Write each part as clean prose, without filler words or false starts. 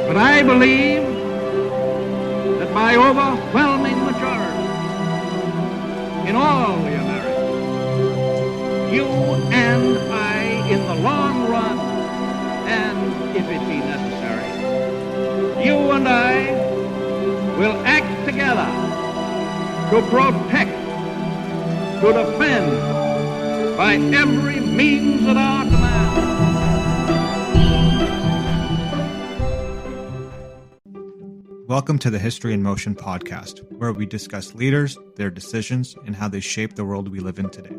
But I believe that by overwhelming majority in all the Americas, you and I, in the long run, and if it be necessary, you and I will act together to protect, to defend, by every means at our command. Welcome to the History in Motion podcast, where we discuss leaders, their decisions, and how they shape the world we live in today.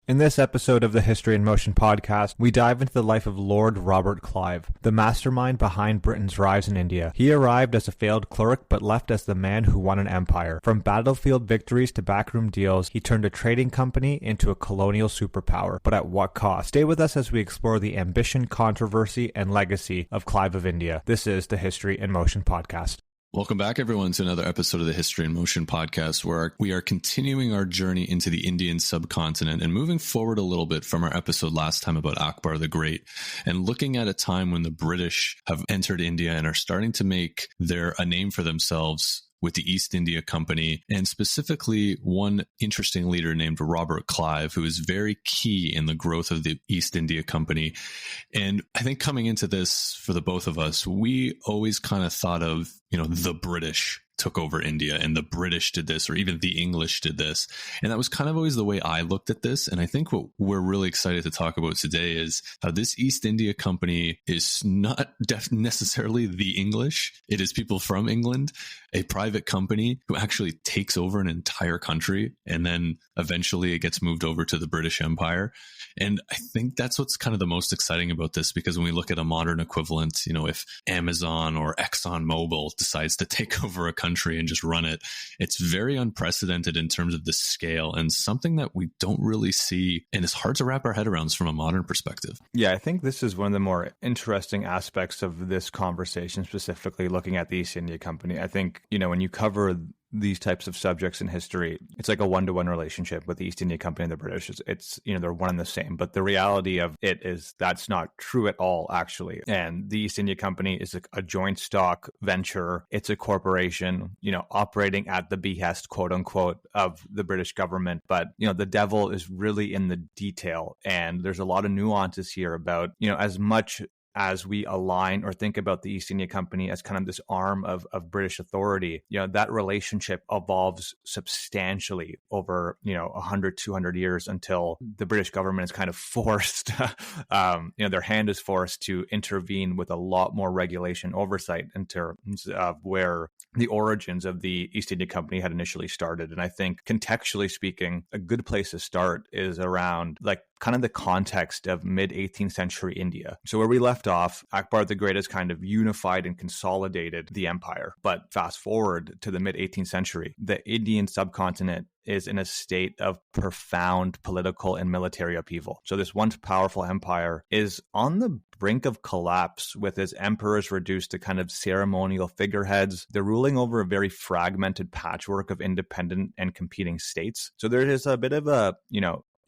In this episode of the History in Motion podcast, we dive into the life of Lord Robert Clive, the mastermind behind Britain's rise in India. He arrived as a failed clerk, but left as the man who won an empire. From battlefield victories to backroom deals, he turned a trading company into a colonial superpower. But at what cost? Stay with us as we explore the ambition, controversy, and legacy of Clive of India. This is the History in Motion podcast. Welcome back, everyone, to another episode of the History in Motion podcast, where we are continuing our journey into the Indian subcontinent and moving forward a little bit from our episode last time about Akbar the Great and looking at a time when the British have entered India and are starting to make a name for themselves with the East India Company, and specifically one interesting leader named Robert Clive, who is very key in the growth of the East India Company. And I think coming into this, for the both of us, we always kind of thought of, the British took over India and the British did this, or even the English did this. And that was kind of always the way I looked at this. And I think what we're really excited to talk about today is how this East India Company is not necessarily the English. It is people from England, a private company who actually takes over an entire country. And then eventually it gets moved over to the British Empire. And I think that's what's kind of the most exciting about this, because when we look at a modern equivalent, if Amazon or ExxonMobil decides to take over a country and just run it, it's very unprecedented in terms of the scale and something that we don't really see. And it's hard to wrap our head around from a modern perspective. Yeah, I think this is one of the more interesting aspects of this conversation, specifically looking at the East India Company. I think, when you cover these types of subjects in history, it's like a one-to-one relationship with the East India Company and the British. It's they're one and the same, but the reality of it is that's not true at all, actually. And the East India Company is a joint stock venture. It's a corporation, operating at the behest, quote unquote, of the British government. But, the devil is really in the detail. And there's a lot of nuances here about, as much as we align or think about the East India Company as kind of this arm of British authority, that relationship evolves substantially over, 100, 200 years until the British government is kind of forced, their hand is forced to intervene with a lot more regulation oversight in terms of where the origins of the East India Company had initially started. And I think contextually speaking, a good place to start is around kind of the context of mid-18th century India. So where we left off, Akbar the Great has kind of unified and consolidated the empire. But fast forward to the mid-18th century, the Indian subcontinent is in a state of profound political and military upheaval. So this once powerful empire is on the brink of collapse, with its emperors reduced to kind of ceremonial figureheads. They're ruling over a very fragmented patchwork of independent and competing states. So there is a bit of a,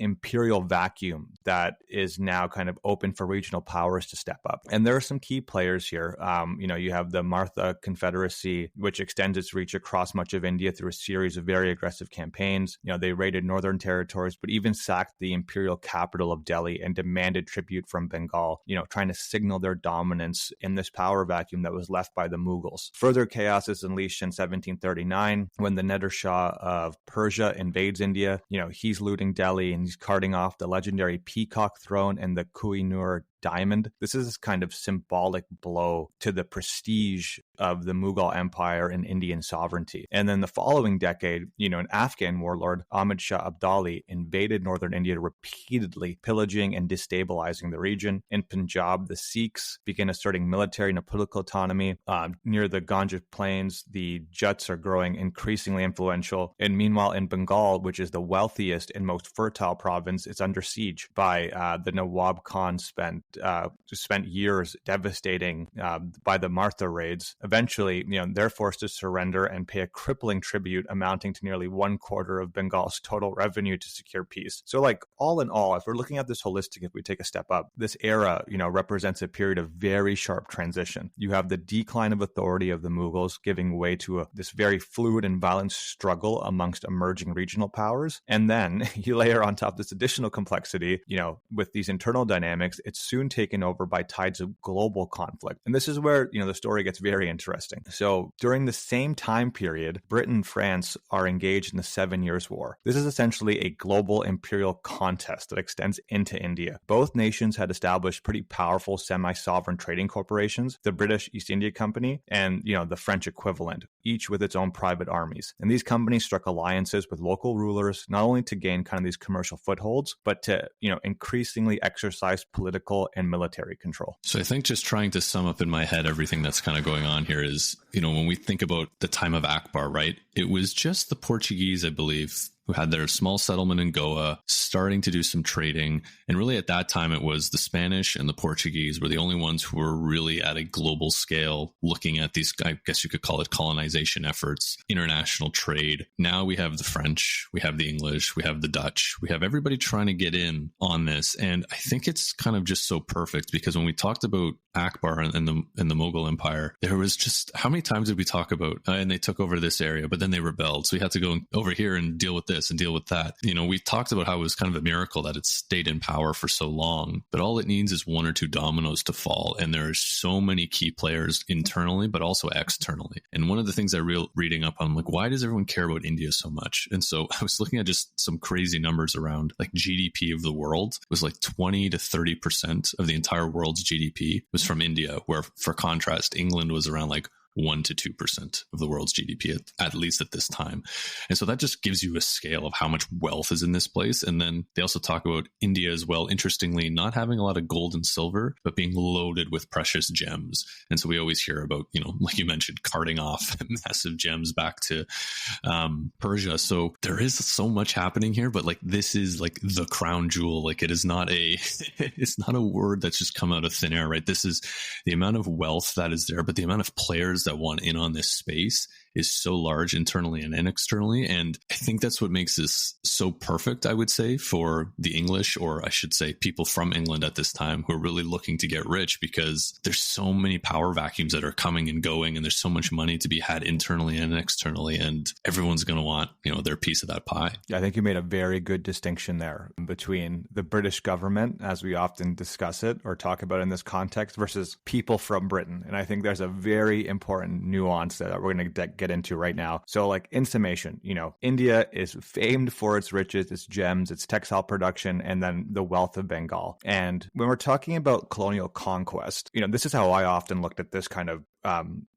imperial vacuum that is now kind of open for regional powers to step up. And there are some key players here. You have the Martha Confederacy, which extends its reach across much of India through a series of very aggressive campaigns. They raided northern territories, but even sacked the imperial capital of Delhi and demanded tribute from Bengal, trying to signal their dominance in this power vacuum that was left by the Mughals. Further chaos is unleashed in 1739 when the Nader Shah of Persia invades India. He's looting Delhi and he's carting off the legendary peacock throne and the Kohinoor diamond. This is kind of symbolic blow to the prestige of the Mughal Empire and Indian sovereignty. And then the following decade, an Afghan warlord, Ahmad Shah Abdali, invaded northern India repeatedly, pillaging and destabilizing the region. In Punjab, the Sikhs began asserting military and political autonomy. Near the Ganges Plains, the Jats are growing increasingly influential. And meanwhile, in Bengal, which is the wealthiest and most fertile province, it's under siege by the Nawab Khan spent just spent years devastating by the Martha raids, eventually, they're forced to surrender and pay a crippling tribute amounting to nearly 1/4 of Bengal's total revenue to secure peace. So like all in all, if we're looking at this holistic, if we take a step up, this era, represents a period of very sharp transition. You have the decline of authority of the Mughals giving way to this very fluid and violent struggle amongst emerging regional powers. And then you layer on top this additional complexity, with these internal dynamics, it's soon taken over by tides of global conflict. And this is where, the story gets very interesting. So during the same time period, Britain and France are engaged in the 7 Years' War. This is essentially a global imperial contest that extends into India. Both nations had established pretty powerful semi-sovereign trading corporations, the British East India Company and, the French equivalent, each with its own private armies. And these companies struck alliances with local rulers, not only to gain kind of these commercial footholds, but to, increasingly exercise political and military control. So I think just trying to sum up in my head everything that's kind of going on here is, when we think about the time of Akbar, right? It was just the Portuguese, I believe, who had their small settlement in Goa, starting to do some trading. And really at that time, it was the Spanish and the Portuguese were the only ones who were really at a global scale looking at these, I guess you could call it colonization efforts, international trade. Now we have the French, we have the English, we have the Dutch, we have everybody trying to get in on this. And I think it's kind of just so perfect because when we talked about Akbar and the Mughal Empire, there was just, how many times did we talk about, and they took over this area, but then they rebelled. So we had to go over here and deal with this and deal with that. We talked about how it was kind of a miracle that it stayed in power for so long, but all it needs is one or two dominoes to fall. And there are so many key players internally, but also externally. And one of the things I reading up on, like, why does everyone care about India so much? And so I was looking at just some crazy numbers around like GDP of the world was like 20 to 30% of the entire world's GDP was from India, where for contrast, England was around like 1 to 2% of the world's GDP, at least at this time. And so that just gives you a scale of how much wealth is in this place. And then they also talk about India as well, interestingly, not having a lot of gold and silver, but being loaded with precious gems. And so we always hear about, like you mentioned, carting off massive gems back to Persia. So there is so much happening here, but like this is like the crown jewel. Like it is not it's not a word that's just come out of thin air, right? This is the amount of wealth that is there, but the amount of players that want in on this space is so large internally and externally. And I think that's what makes this so perfect, I would say, for the English, or I should say people from England at this time who are really looking to get rich, because there's so many power vacuums that are coming and going, and there's so much money to be had internally and externally, and everyone's going to want, their piece of that pie. Yeah, I think you made a very good distinction there between the British government, as we often discuss it or talk about in this context, versus people from Britain. And I think there's a very important nuance that we're going to get into right now. So like in summation, India is famed for its riches, its gems, its textile production, and then the wealth of Bengal. And when we're talking about colonial conquest, this is how I often looked at this kind of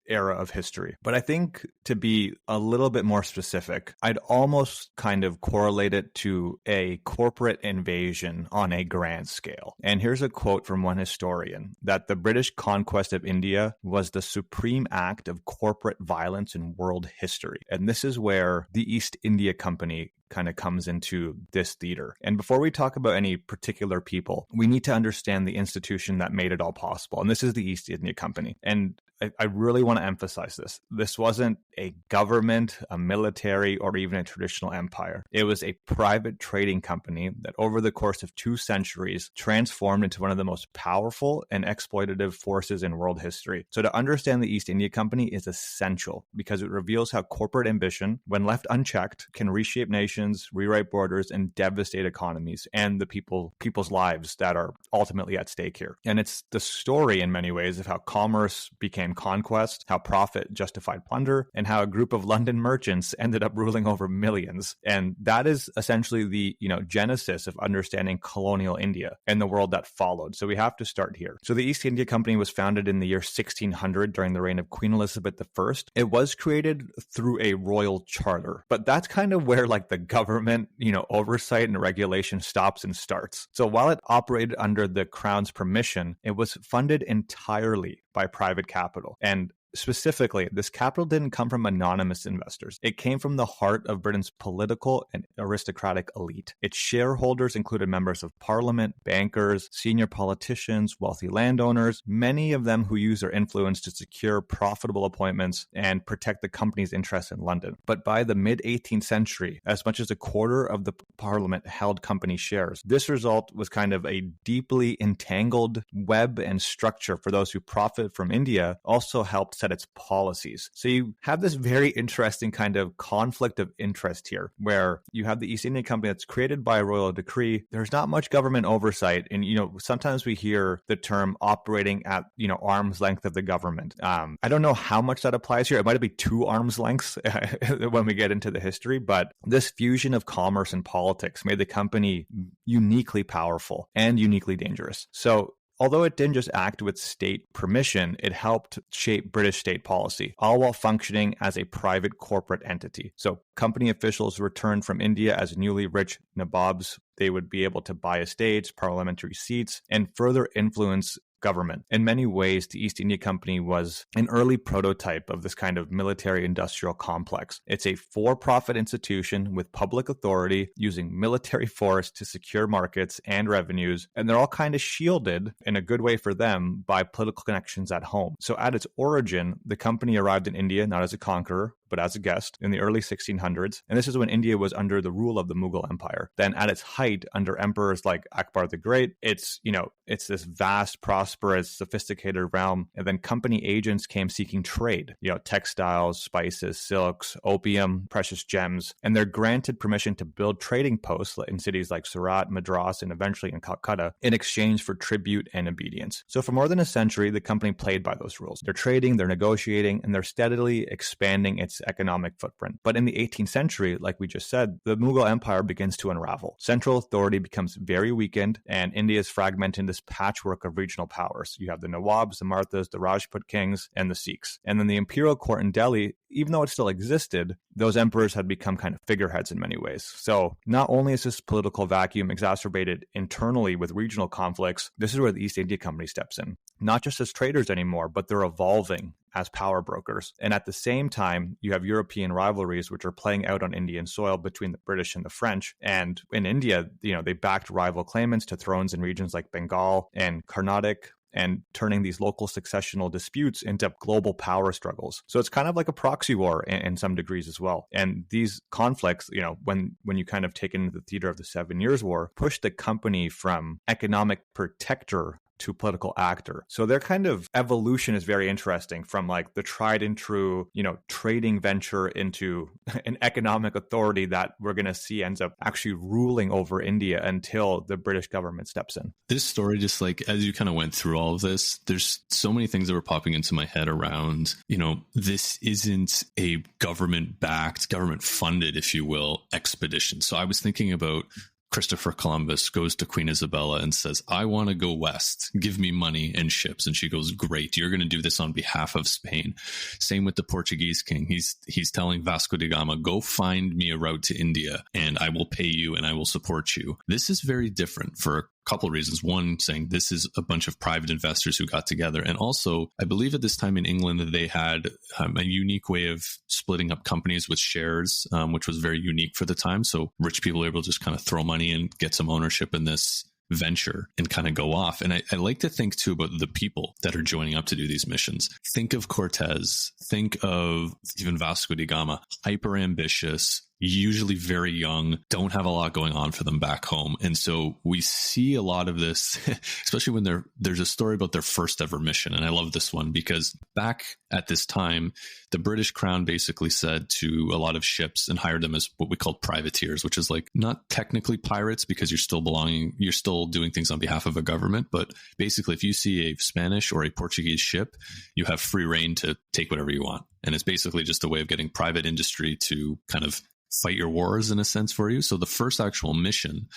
era of history. But I think to be a little bit more specific, I'd almost kind of correlate it to a corporate invasion on a grand scale. And here's a quote from one historian, that the British conquest of India was the supreme act of corporate violence in world history. And this is where the East India Company kind of comes into this theater. And before we talk about any particular people, we need to understand the institution that made it all possible. And this is the East India Company. And I really want to emphasize this. This wasn't a government, a military, or even a traditional empire. It was a private trading company that over the course of 2 centuries transformed into one of the most powerful and exploitative forces in world history. So to understand the East India Company is essential because it reveals how corporate ambition, when left unchecked, can reshape nations, rewrite borders, and devastate economies and the people's lives that are ultimately at stake here. And it's the story in many ways of how commerce became conquest, how profit justified plunder, and how a group of London merchants ended up ruling over millions. And that is essentially the, genesis of understanding colonial India and the world that followed. So we have to start here. So the East India Company was founded in the year 1600 during the reign of Queen Elizabeth I. It was created through a royal charter, but that's kind of where like the government, oversight and regulation stops and starts. So while it operated under the crown's permission, it was funded entirely by private capital. And specifically, this capital didn't come from anonymous investors. It came from the heart of Britain's political and aristocratic elite. Its shareholders included members of parliament, bankers, senior politicians, wealthy landowners, many of them who used their influence to secure profitable appointments and protect the company's interests in London. But by the mid-18th century, as much as a quarter of the parliament held company shares. This result was kind of a deeply entangled web and structure for those who profit from India, also helped set its policies. So you have this very interesting kind of conflict of interest here, where you have the East India Company that's created by a royal decree. There's not much government oversight. And, sometimes we hear the term operating at, arm's length of the government. I don't know how much that applies here. It might be 2 arm's lengths when we get into the history, but this fusion of commerce and politics made the company uniquely powerful and uniquely dangerous. So although it didn't just act with state permission, it helped shape British state policy, all while functioning as a private corporate entity. So company officials returned from India as newly rich nabobs. They would be able to buy estates, parliamentary seats, and further influence government. In many ways, the East India Company was an early prototype of this kind of military-industrial complex. It's a for-profit institution with public authority using military force to secure markets and revenues, and they're all kind of shielded in a good way for them by political connections at home. So at its origin, the company arrived in India not as a conqueror, but as a guest in the early 1600s. And this is when India was under the rule of the Mughal Empire. Then at its height, under emperors like Akbar the Great, it's this vast, prosperous, sophisticated realm. And then company agents came seeking trade, textiles, spices, silks, opium, precious gems. And they're granted permission to build trading posts in cities like Surat, Madras, and eventually in Calcutta in exchange for tribute and obedience. So for more than a century, the company played by those rules. They're trading, they're negotiating, and they're steadily expanding its economic footprint. But in the 18th century, like we just said, the Mughal Empire begins to unravel. Central authority becomes very weakened, and India is fragmented in this patchwork of regional powers. You have the Nawabs, the Marthas, the Rajput kings, and the Sikhs. And then the imperial court in Delhi, even though it still existed, those emperors had become kind of figureheads in many ways. So not only is this political vacuum exacerbated internally with regional conflicts, this is where the East India Company steps in. Not just as traders anymore, but they're evolving as power brokers. And at the same time, you have European rivalries, which are playing out on Indian soil between the British and the French. And in India, they backed rival claimants to thrones in regions like Bengal and Carnatic, and turning these local successional disputes into global power struggles. So it's kind of like a proxy war in some degrees as well. And these conflicts, when you kind of take into the theater of the 7 Years' War, push the company from economic protector to political actor. So their kind of evolution is very interesting, from like the tried and true, trading venture into an economic authority that we're going to see ends up actually ruling over India until the British government steps in. This story, just like as you kind of went through all of this, there's so many things that were popping into my head around, this isn't a government-backed, government-funded, if you will, expedition. So I was thinking about Christopher Columbus goes to Queen Isabella and says, I want to go west. Give me money and ships. And she goes, great. You're going to do this on behalf of Spain. Same with the Portuguese king. He's telling Vasco da Gama, go find me a route to India and I will pay you and I will support you. This is very different for a couple of reasons. One, saying this is a bunch of private investors who got together. And also, I believe at this time in England, they had a unique way of splitting up companies with shares, which was very unique for the time. So rich people were able to just kind of throw money and get some ownership in this venture and kind of go off. And I like to think too about the people that are joining up to do these missions. Think of Cortez, think of even Vasco da Gama, hyper ambitious, usually very young, don't have a lot going on for them back home. And so we see a lot of this, especially when there's a story about their first ever mission. And I love this one because back at this time, the British Crown basically said to a lot of ships and hired them as what we call privateers, which is like not technically pirates because you're still doing things on behalf of a government. But basically, if you see a Spanish or a Portuguese ship, you have free reign to take whatever you want. And it's basically just a way of getting private industry to kind of fight your wars in a sense for you. So the first actual mission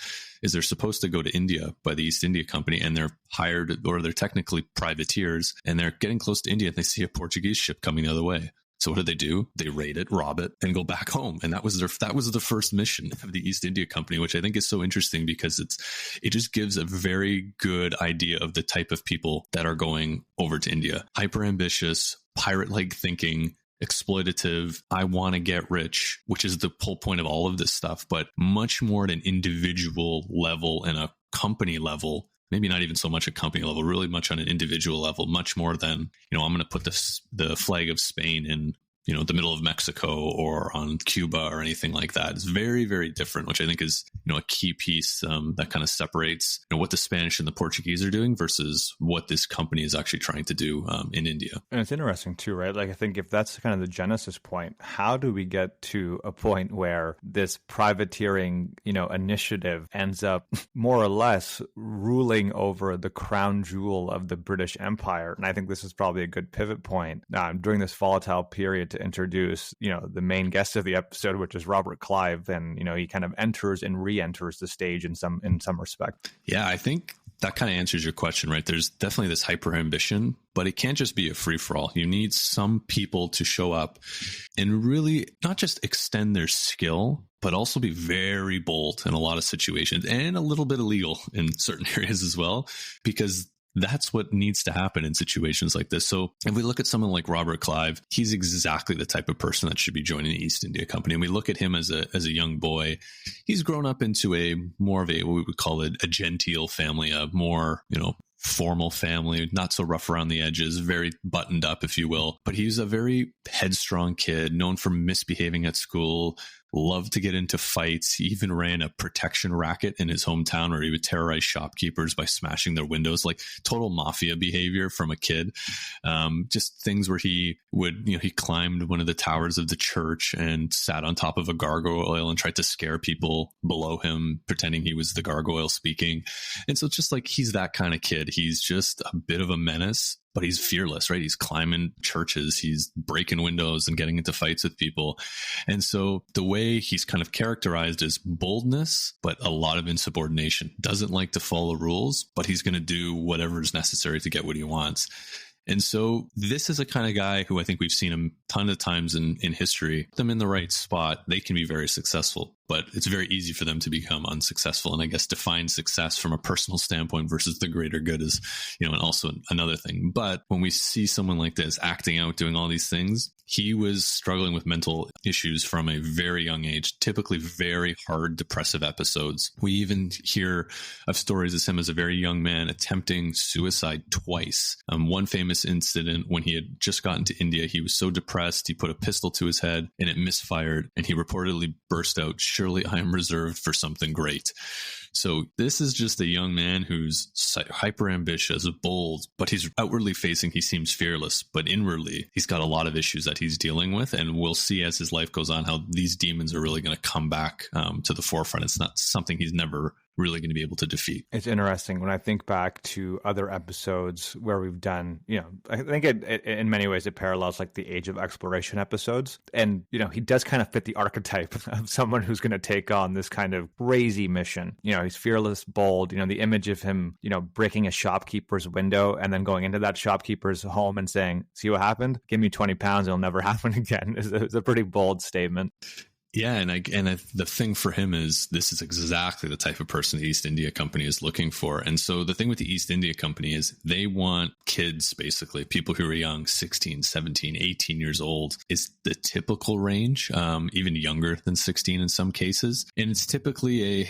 is they're supposed to go to India by the East India Company, and they're hired, or they're technically privateers, and they're getting close to India and they see a Portuguese ship coming the other way. So what do? They raid it, rob it, and go back home. And that was the first mission of the East India Company, which I think is so interesting because it just gives a very good idea of the type of people that are going over to India. Hyper ambitious, pirate-like thinking, exploitative, I want to get rich, which is the whole point of all of this stuff, but much more at an individual level and a company level. Maybe not even so much a company level, really much on an individual level, much more than, I'm going to put the flag of Spain in, the middle of Mexico or on Cuba or anything like that. It's very, very different, which I think is, a key piece that kind of separates, what the Spanish and the Portuguese are doing versus what this company is actually trying to do in India. And it's interesting too, right? Like, I think if that's kind of the genesis point, how do we get to a point where this privateering, initiative ends up more or less ruling over the crown jewel of the British Empire? And I think this is probably a good pivot point during this volatile period to introduce, the main guest of the episode, which is Robert Clive. And, he kind of enters and re-enters the stage in some respect. Yeah, I think that kind of answers your question, right? There's definitely this hyper ambition, but it can't just be a free for all. You need some people to show up and really not just extend their skill, but also be very bold in a lot of situations and a little bit illegal in certain areas as well, because that's what needs to happen in situations like this. So if we look at someone like Robert Clive, he's exactly the type of person that should be joining the East India Company. And we look at him as a young boy. He's grown up into a more of a, what we would call it, a genteel family, a more, formal family, not so rough around the edges, very buttoned up, if you will. But he's a very headstrong kid, known for misbehaving at school, loved to get into fights. He even ran a protection racket in his hometown where he would terrorize shopkeepers by smashing their windows, like total mafia behavior from a kid. Just things where he would, he climbed one of the towers of the church and sat on top of a gargoyle and tried to scare people below him, pretending he was the gargoyle speaking. And so just like, he's that kind of kid. He's just a bit of a menace, but he's fearless, right? He's climbing churches, he's breaking windows and getting into fights with people. And so the way he's kind of characterized is boldness, but a lot of insubordination. Doesn't like to follow rules, but he's going to do whatever is necessary to get what he wants. And so this is a kind of guy who I think we've seen him a ton of times in history. Put them in the right spot, they can be very successful, but it's very easy for them to become unsuccessful. And I guess define success from a personal standpoint versus the greater good is, and also another thing. But when we see someone like this acting out, doing all these things, he was struggling with mental issues from a very young age, typically very hard depressive episodes. We even hear of stories of him as a very young man attempting suicide twice. One famous incident when he had just gotten to India, he was so depressed, he put a pistol to his head and it misfired, and he reportedly burst out, "Surely I am reserved for something great." So this is just a young man who's hyper ambitious, bold, but he's outwardly facing, he seems fearless, but inwardly he's got a lot of issues that he's dealing with. And we'll see as his life goes on how these demons are really going to come back to the forefront. It's not something he's never really going to be able to defeat. It's interesting when I think back to other episodes where we've done, I think it in many ways it parallels like the Age of Exploration episodes. And, he does kind of fit the archetype of someone who's going to take on this kind of crazy mission. He's fearless, bold, the image of him, breaking a shopkeeper's window and then going into that shopkeeper's home and saying, "See what happened? Give me 20 pounds. It'll never happen again." It's a pretty bold statement. Yeah, and the thing for him is this is exactly the type of person the East India Company is looking for. And so the thing with the East India Company is they want kids, basically, people who are young, 16, 17, 18 years old is the typical range, even younger than 16 in some cases. And it's typically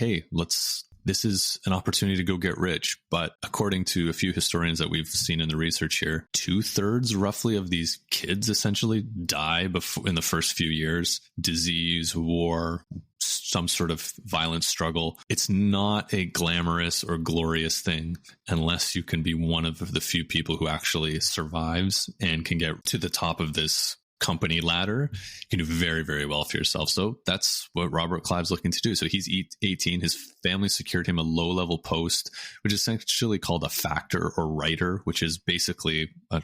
this is an opportunity to go get rich. But according to a few historians that we've seen in the research here, 2/3 roughly of these kids essentially die in the first few years. Disease, war, some sort of violent struggle. It's not a glamorous or glorious thing unless you can be one of the few people who actually survives and can get to the top of this company ladder. You can do very, very well for yourself. So that's what Robert Clive's looking to do. So he's 18. His family secured him a low-level post, which is essentially called a factor or writer, which is basically a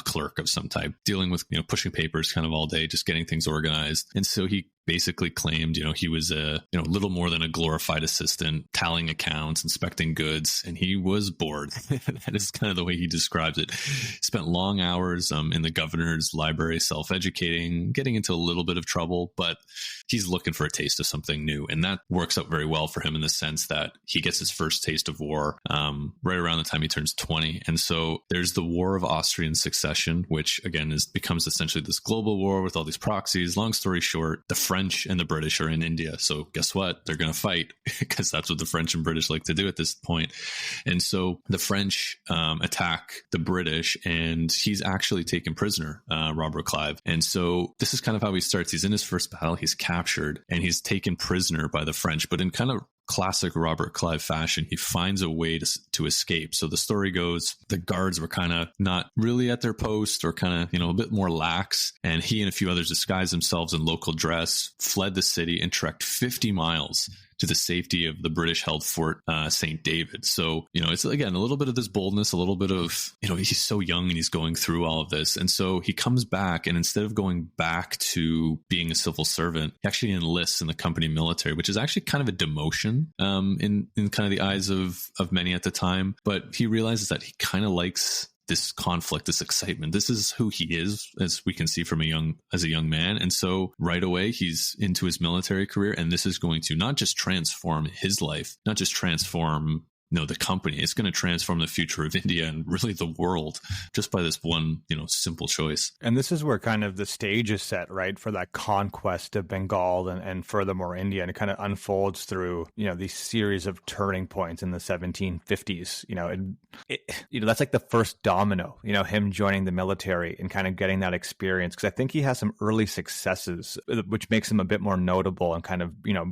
clerk of some type, dealing with pushing papers kind of all day, just getting things organized. And so he basically claimed, he was a little more than a glorified assistant, tallying accounts, inspecting goods, and he was bored. That is kind of the way he describes it. Spent long hours in the governor's library, self-educating, getting into a little bit of trouble, but he's looking for a taste of something new, and that works out very well for him in the sense that he gets his first taste of war right around the time he turns 20. And so there's the War of Austrian Succession, which again becomes essentially this global war with all these proxies. Long story short, the French and the British are in India. So guess what? They're going to fight because that's what the French and British like to do at this point. And so the French attack the British, and he's actually taken prisoner, Robert Clive. And so this is kind of how he starts. He's in his first battle. He's captured and he's taken prisoner by the French, but in kind of classic Robert Clive fashion, he finds a way to escape. So the story goes, the guards were kind of not really at their post, or kind of, a bit more lax. And he and a few others disguised themselves in local dress, fled the city, and trekked 50 miles to the safety of the British-held Fort St. David. So, it's, again, a little bit of this boldness, a little bit of, he's so young and he's going through all of this. And so he comes back, and instead of going back to being a civil servant, he actually enlists in the company military, which is actually kind of a demotion in kind of the eyes of many at the time. But he realizes that he kind of likes this conflict, this excitement. This is who he is, as we can see from a young man. And so right away, he's into his military career. And this is going to not just transform his life, not just transform the company. It's going to transform the future of India and really the world just by this one, simple choice. And this is where kind of the stage is set, right, for that conquest of Bengal and furthermore India. And it kind of unfolds through, these series of turning points in the 1750s. That's like the first domino, him joining the military and kind of getting that experience. Because I think he has some early successes, which makes him a bit more notable and kind of,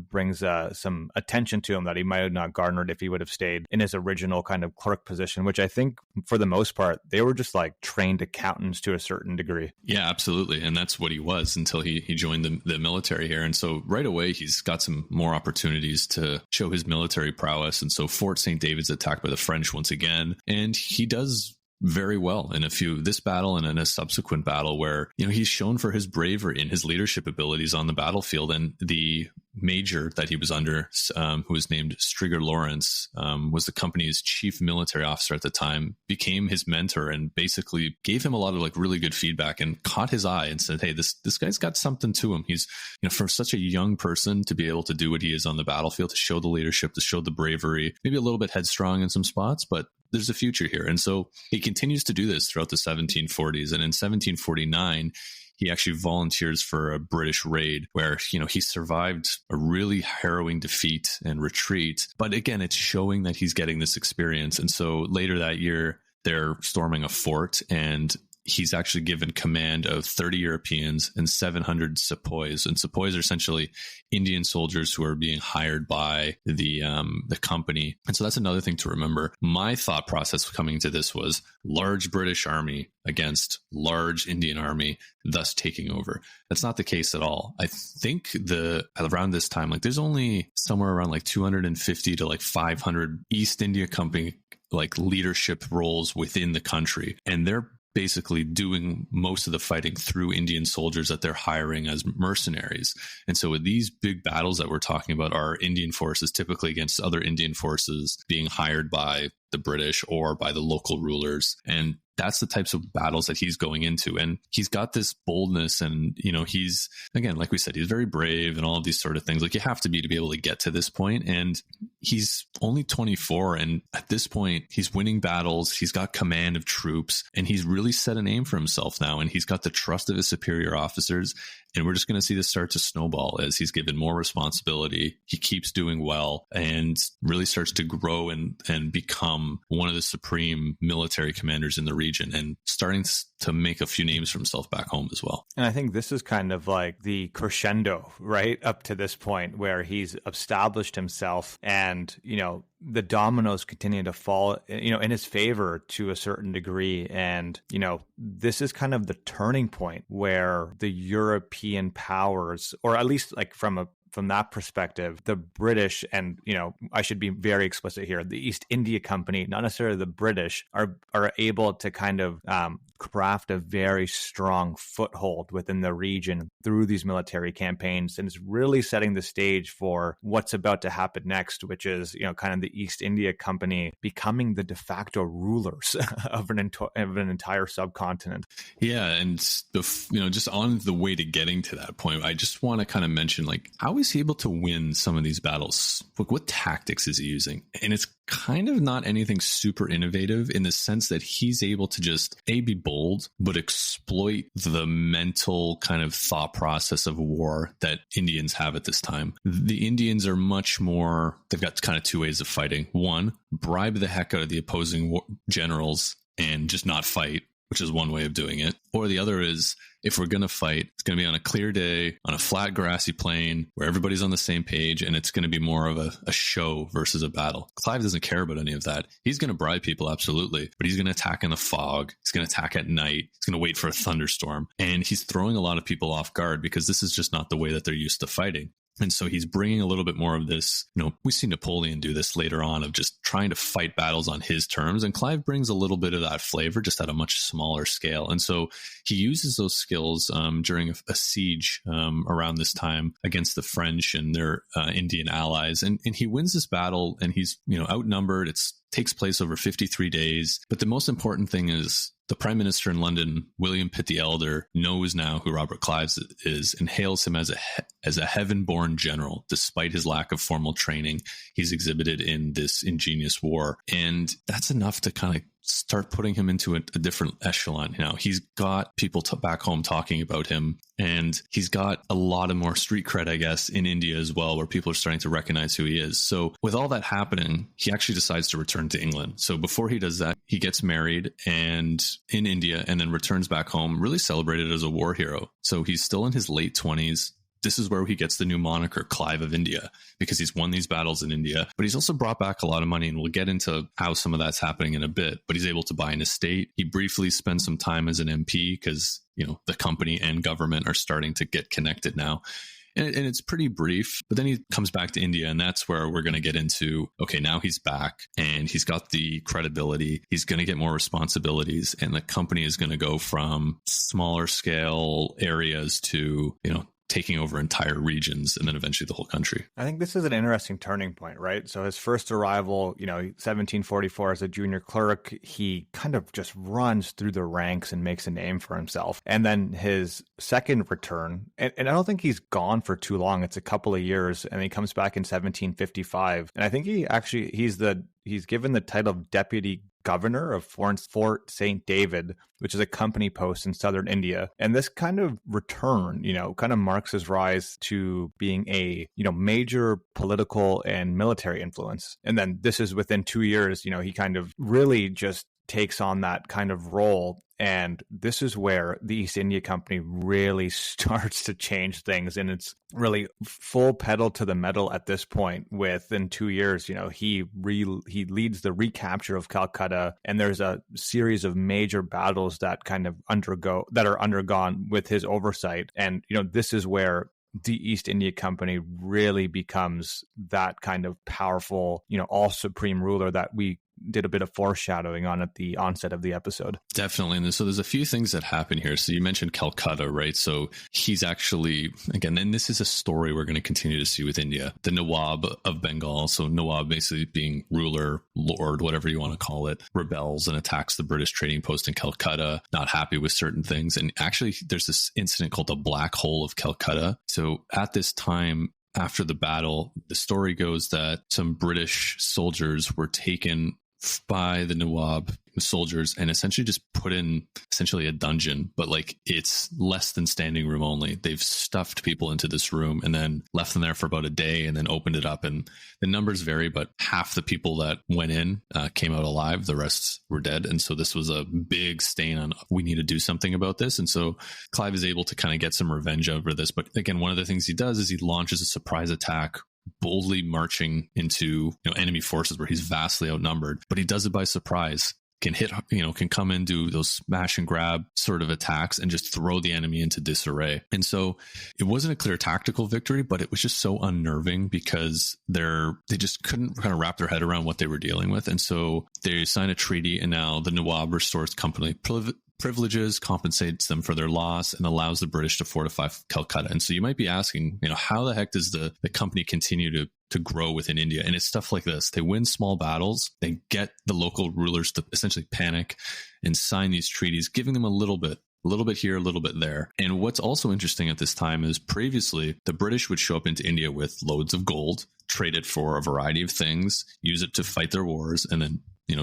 brings some attention to him that he might have not garnered if he would have stayed in his original kind of clerk position, which I think for the most part, they were just like trained accountants to a certain degree. Yeah, absolutely. And that's what he was until he joined the military here. And so right away, he's got some more opportunities to show his military prowess. And so Fort St. David's attacked by the French once again, and he does very well in this battle and in a subsequent battle where, he's shown for his bravery and his leadership abilities on the battlefield. And the major that he was under, who was named Striger Lawrence, was the company's chief military officer at the time, became his mentor and basically gave him a lot of like really good feedback and caught his eye and said, hey, this guy's got something to him. He's, for such a young person to be able to do what he is on the battlefield, to show the leadership, to show the bravery, maybe a little bit headstrong in some spots, but there's a future here. And so he continues to do this throughout the 1740s. And in 1749, he actually volunteers for a British raid where, he survived a really harrowing defeat and retreat. But again, it's showing that he's getting this experience. And so later that year, they're storming a fort, and he's actually given command of 30 Europeans and 700 sepoys. And sepoys are essentially Indian soldiers who are being hired by the company. And so that's another thing to remember. My thought process coming to this was large British army against large Indian army, thus taking over. That's not the case at all. I think around this time, like there's only somewhere around like 250 to like 500 East India Company like leadership roles within the country. And they're basically doing most of the fighting through Indian soldiers that they're hiring as mercenaries. And so with these big battles that we're talking about are Indian forces typically against other Indian forces being hired by the British or by the local rulers. And that's the types of battles that he's going into. And he's got this boldness and, he's, again, like we said, he's very brave and all of these sort of things. Like you have to be able to get to this point. And he's only 24. And at this point, he's winning battles. He's got command of troops and he's really set a name for himself now. And he's got the trust of his superior officers. And we're just going to see this start to snowball as he's given more responsibility. He keeps doing well and really starts to grow and become one of the supreme military commanders in the region and starting to make a few names for himself back home as well. And I think this is kind of like the crescendo, right? Up to this point where he's established himself and, the dominoes continue to fall, in his favor to a certain degree. And, this is kind of the turning point where the European powers, or at least like from that perspective, the British and, I should be very explicit here, the East India Company, not necessarily the British, are able to kind of craft a very strong foothold within the region through these military campaigns, and it's really setting the stage for what's about to happen next, which is, kind of the East India Company becoming the de facto rulers of an entire subcontinent. Yeah, and just on the way to getting to that point, I just want to kind of mention, like, how is he able to win some of these battles? What tactics is he using? And it's kind of not anything super innovative in the sense that he's able to just be bold, but exploit the mental kind of thought process of war that Indians have at this time. The Indians are much more, they've got kind of two ways of fighting. One, bribe the heck out of the opposing generals and just not fight, which is one way of doing it. Or the other is, if we're going to fight, it's going to be on a clear day, on a flat grassy plain where everybody's on the same page, and it's going to be more of a show versus a battle. Clive doesn't care about any of that. He's going to bribe people, absolutely, but he's going to attack in the fog. He's going to attack at night. He's going to wait for a thunderstorm. And he's throwing a lot of people off guard because this is just not the way that they're used to fighting. And so he's bringing a little bit more of this, we see Napoleon do this later on, of just trying to fight battles on his terms. And Clive brings a little bit of that flavor, just at a much smaller scale. And so he uses those skills during a siege around this time against the French and their Indian allies. And he wins this battle, and he's, outnumbered. It takes place over 53 days. But the most important thing is, the Prime Minister in London, William Pitt the Elder, knows now who Robert Clive is and hails him as a heaven-born general, despite his lack of formal training he's exhibited in this ingenious war. And that's enough to kind of start putting him into a different echelon. He's got people back home talking about him, and he's got a lot of more street cred, I guess, in India as well, where people are starting to recognize who he is. So with all that happening, he actually decides to return to England. So before he does that, he gets married and in India, and then returns back home, really celebrated as a war hero. So he's still in his late 20s. This is where he gets the new moniker Clive of India, because he's won these battles in India, but he's also brought back a lot of money, and we'll get into how some of that's happening in a bit. But he's able to buy an estate. He briefly spends some time as an MP because, the company and government are starting to get connected now. And it's pretty brief, but then he comes back to India, and that's where we're going to get into, okay, now he's back and he's got the credibility. He's going to get more responsibilities, and the company is going to go from smaller scale areas to, taking over entire regions, and then eventually the whole country. I think this is an interesting turning point, right? So his first arrival, 1744 as a junior clerk, he kind of just runs through the ranks and makes a name for himself. And then his second return, and I don't think he's gone for too long. It's a couple of years, and he comes back in 1755. And I think he's given the title of deputy governor of Fort St. David, which is a company post in southern India. And this kind of return, kind of marks his rise to being a, major political and military influence. And then this is within 2 years, he kind of really just takes on that kind of role. And this is where the East India Company really starts to change things. And it's really full pedal to the metal at this point. Within 2 years, he leads the recapture of Calcutta. And there's a series of major battles that are undergone with his oversight. And, this is where the East India Company really becomes that kind of powerful, all supreme ruler that we did a bit of foreshadowing on at the onset of the episode. Definitely. And so there's a few things that happen here. So you mentioned Calcutta, right? So he's actually, again, and this is a story we're going to continue to see with India, the Nawab of Bengal. So Nawab basically being ruler, lord, whatever you want to call it, rebels and attacks the British trading post in Calcutta, not happy with certain things. And actually there's this incident called the Black Hole of Calcutta. So at this time, after the battle, the story goes that some British soldiers were taken by the Nawab soldiers and essentially just put in essentially a dungeon, but like it's less than standing room only. They've stuffed people into this room and then left them there for about a day and then opened it up. And the numbers vary, but half the people that went in came out alive. The rest were dead. And so this was a big stain on, we need to do something about this. And so Clive is able to kind of get some revenge over this. But again, one of the things he does is he launches a surprise attack, boldly marching into enemy forces where he's vastly outnumbered, but he does it by surprise. Can hit, can come in, do those smash and grab sort of attacks and just throw the enemy into disarray. And so it wasn't a clear tactical victory, but it was just so unnerving because they just couldn't kind of wrap their head around what they were dealing with. And so they signed a treaty, and now the Nawab restores privileges, compensates them for their loss, and allows the British to fortify Calcutta. And so you might be asking, how the heck does the company continue to grow within India? And it's stuff like this. They win small battles. They get the local rulers to essentially panic and sign these treaties, giving them a little bit here, a little bit there. And what's also interesting at this time is previously the British would show up into India with loads of gold, trade it for a variety of things, use it to fight their wars, and then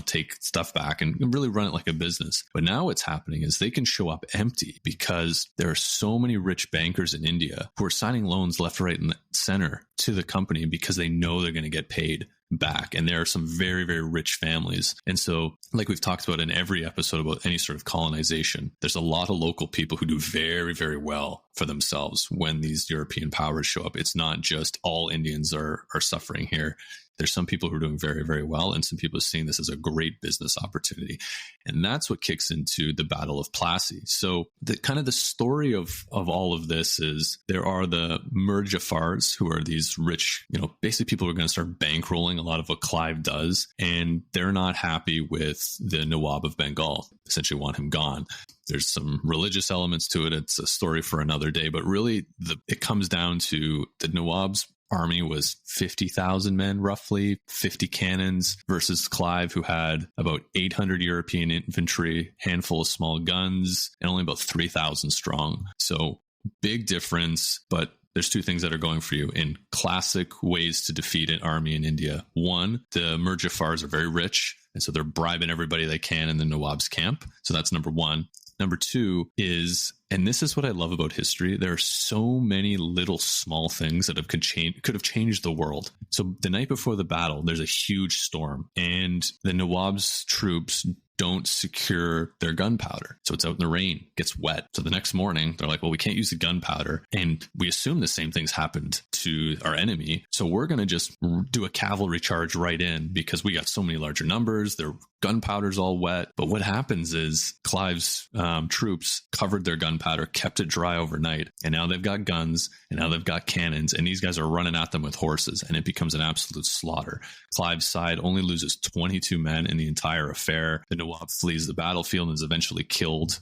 take stuff back and really run it like a business. But now what's happening is they can show up empty because there are so many rich bankers in India who are signing loans left, right, and center to the company because they know they're going to get paid back. And there are some very, very rich families. And so, like we've talked about in every episode about any sort of colonization, there's a lot of local people who do very, very well for themselves when these European powers show up. It's not just all Indians are suffering here. There's some people who are doing very, very well, and some people are seeing this as a great business opportunity. And that's what kicks into the Battle of Plassey. So the story of all of this is there are the Mir Jafars, who are these rich, basically people who are going to start bankrolling a lot of what Clive does. And they're not happy with the Nawab of Bengal, essentially want him gone. There's some religious elements to it. It's a story for another day, but really it comes down to the Nawab's army was 50,000 men, roughly 50 cannons, versus Clive, who had about 800 European infantry, handful of small guns, and only about 3,000 strong. So big difference, but there's two things that are going for you in classic ways to defeat an army in India. One, the Mir Jafars are very rich, and so they're bribing everybody they can in the Nawab's camp. So that's number one. Number two is, and this is what I love about history, there are so many little small things that could have changed the world. So the night before the battle, there's a huge storm, and the Nawab's troops don't secure their gunpowder. So it's out in the rain, gets wet. So the next morning, they're like, well, we can't use the gunpowder. And we assume the same things happened to our enemy. So we're going to just do a cavalry charge right in because we got so many larger numbers. Their gunpowder's all wet. But what happens is Clive's troops covered their gunpowder, kept it dry overnight. And now they've got guns, and now they've got cannons, and these guys are running at them with horses, and it becomes an absolute slaughter. Clive's side only loses 22 men in the entire affair. The Nawab flees the battlefield and is eventually killed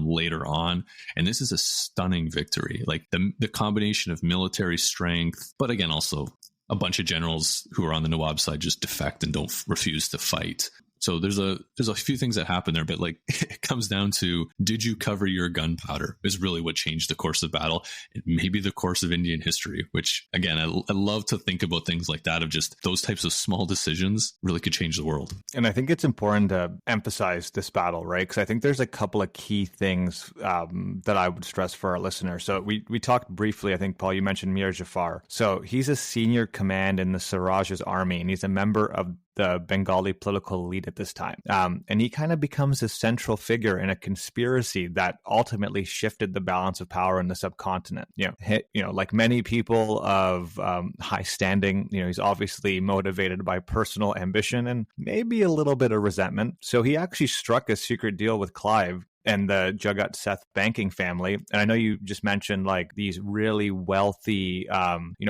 later on. And this is a stunning victory. Like the combination of military strength, but again, also a bunch of generals who are on the Nawab side just defect and don't refuse to fight. So there's a few things that happen there, but like it comes down to, did you cover your gunpowder is really what changed the course of battle, and maybe the course of Indian history, which again, I love to think about things like that, of just those types of small decisions really could change the world. And I think it's important to emphasize this battle, right? Because I think there's a couple of key things that I would stress for our listeners. So we talked briefly, I think, Paul, you mentioned Mir Jafar. So he's a senior command in the Siraj's army, and he's a member of the Bengali political elite at this time. And he kind of becomes a central figure in a conspiracy that ultimately shifted the balance of power in the subcontinent. Like many people of high standing, he's obviously motivated by personal ambition and maybe a little bit of resentment. So he actually struck a secret deal with Clive and the Jagat Seth banking family. And I know you just mentioned like these really wealthy,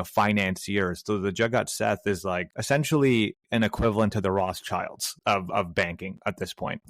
financiers. So the Jagat Seth is like essentially an equivalent to the Rothschilds of banking at this point.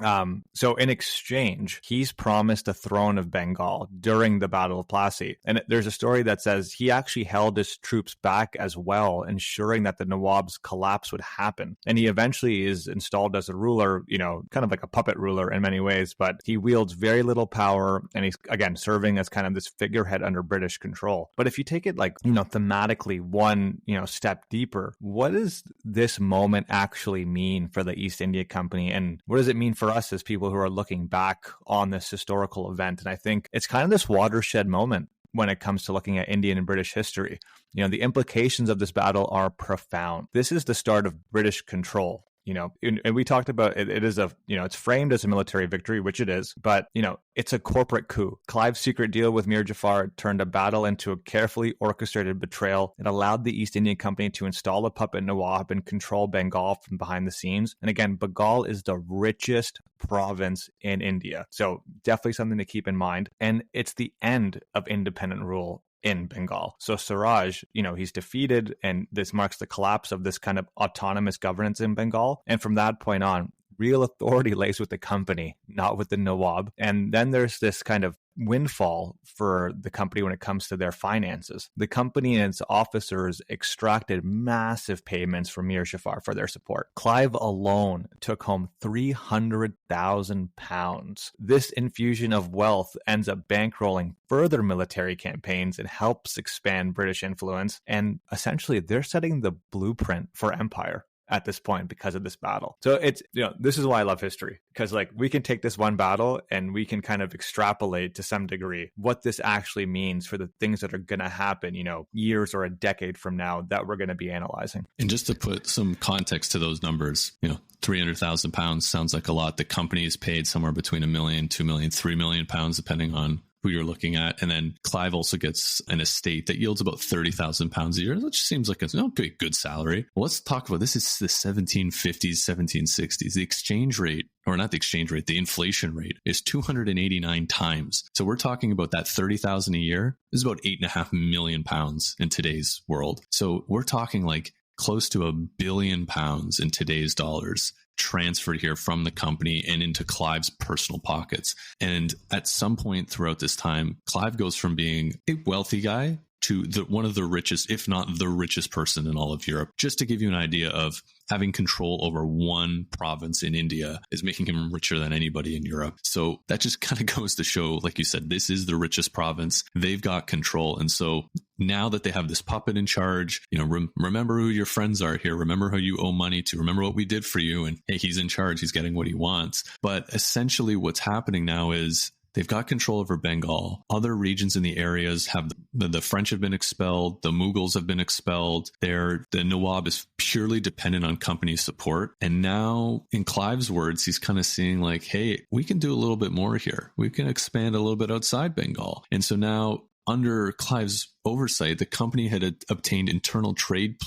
So in exchange, he's promised a throne of Bengal during the Battle of Plassey. And there's a story that says he actually held his troops back as well, ensuring that the Nawab's collapse would happen. And he eventually is installed as a ruler, kind of like a puppet ruler in many ways, but he wields very little power, and he's again serving as kind of this figurehead under British control. But if you take it like thematically one step deeper, what does this moment actually mean for the East India Company, and what does it mean for us as people who are looking back on this historical event? And I think it's kind of this watershed moment when it comes to looking at Indian and British history. The implications of this battle are profound. This is the start of British control. And we talked about it, it's framed as a military victory, which it is, but, it's a corporate coup. Clive's secret deal with Mir Jafar turned a battle into a carefully orchestrated betrayal. It allowed the East India Company to install a puppet Nawab and control Bengal from behind the scenes. And again, Bengal is the richest province in India. So definitely something to keep in mind. And it's the end of independent rule in Bengal. So Siraj, he's defeated, and this marks the collapse of this kind of autonomous governance in Bengal. And from that point on, real authority lays with the company, not with the Nawab. And then there's this kind of windfall for the company when it comes to their finances. The company and its officers extracted massive payments from Mir Jafar for their support. Clive alone took home £300,000. This infusion of wealth ends up bankrolling further military campaigns and helps expand British influence. And essentially, they're setting the blueprint for empire at this point because of this battle. So it's, this is why I love history, because like we can take this one battle and we can kind of extrapolate to some degree what this actually means for the things that are going to happen, years or a decade from now that we're going to be analyzing. And just to put some context to those numbers, £300,000 sounds like a lot. The company is paid somewhere between £1 million, £2 million, £3 million, depending on who you're looking at. And then Clive also gets an estate that yields about £30,000 a year, which seems like a good salary. Well, let's talk about this. Is the 1750s, 1760s. The exchange rate, or not the exchange rate, the inflation rate is 289 times. So we're talking about that 30,000 a year is about £8.5 million in today's world. So we're talking like close to £1 billion in today's dollars transferred here from the company and into Clive's personal pockets. And at some point throughout this time, Clive goes from being a wealthy guy to one of the richest, if not the richest person in all of Europe. Just to give you an idea of having control over one province in India is making him richer than anybody in Europe. So that just kind of goes to show, like you said, this is the richest province. They've got control. And so now that they have this puppet in charge, remember who your friends are here. Remember who you owe money to. Remember what we did for you. And hey, he's in charge. He's getting what he wants. But essentially what's happening now is they've got control over Bengal. Other regions in the areas have the French have been expelled. The Mughals have been expelled. The Nawab is purely dependent on company support. And now, in Clive's words, he's kind of seeing like, hey, we can do a little bit more here. We can expand a little bit outside Bengal. And so now, under Clive's oversight, the company had obtained internal trade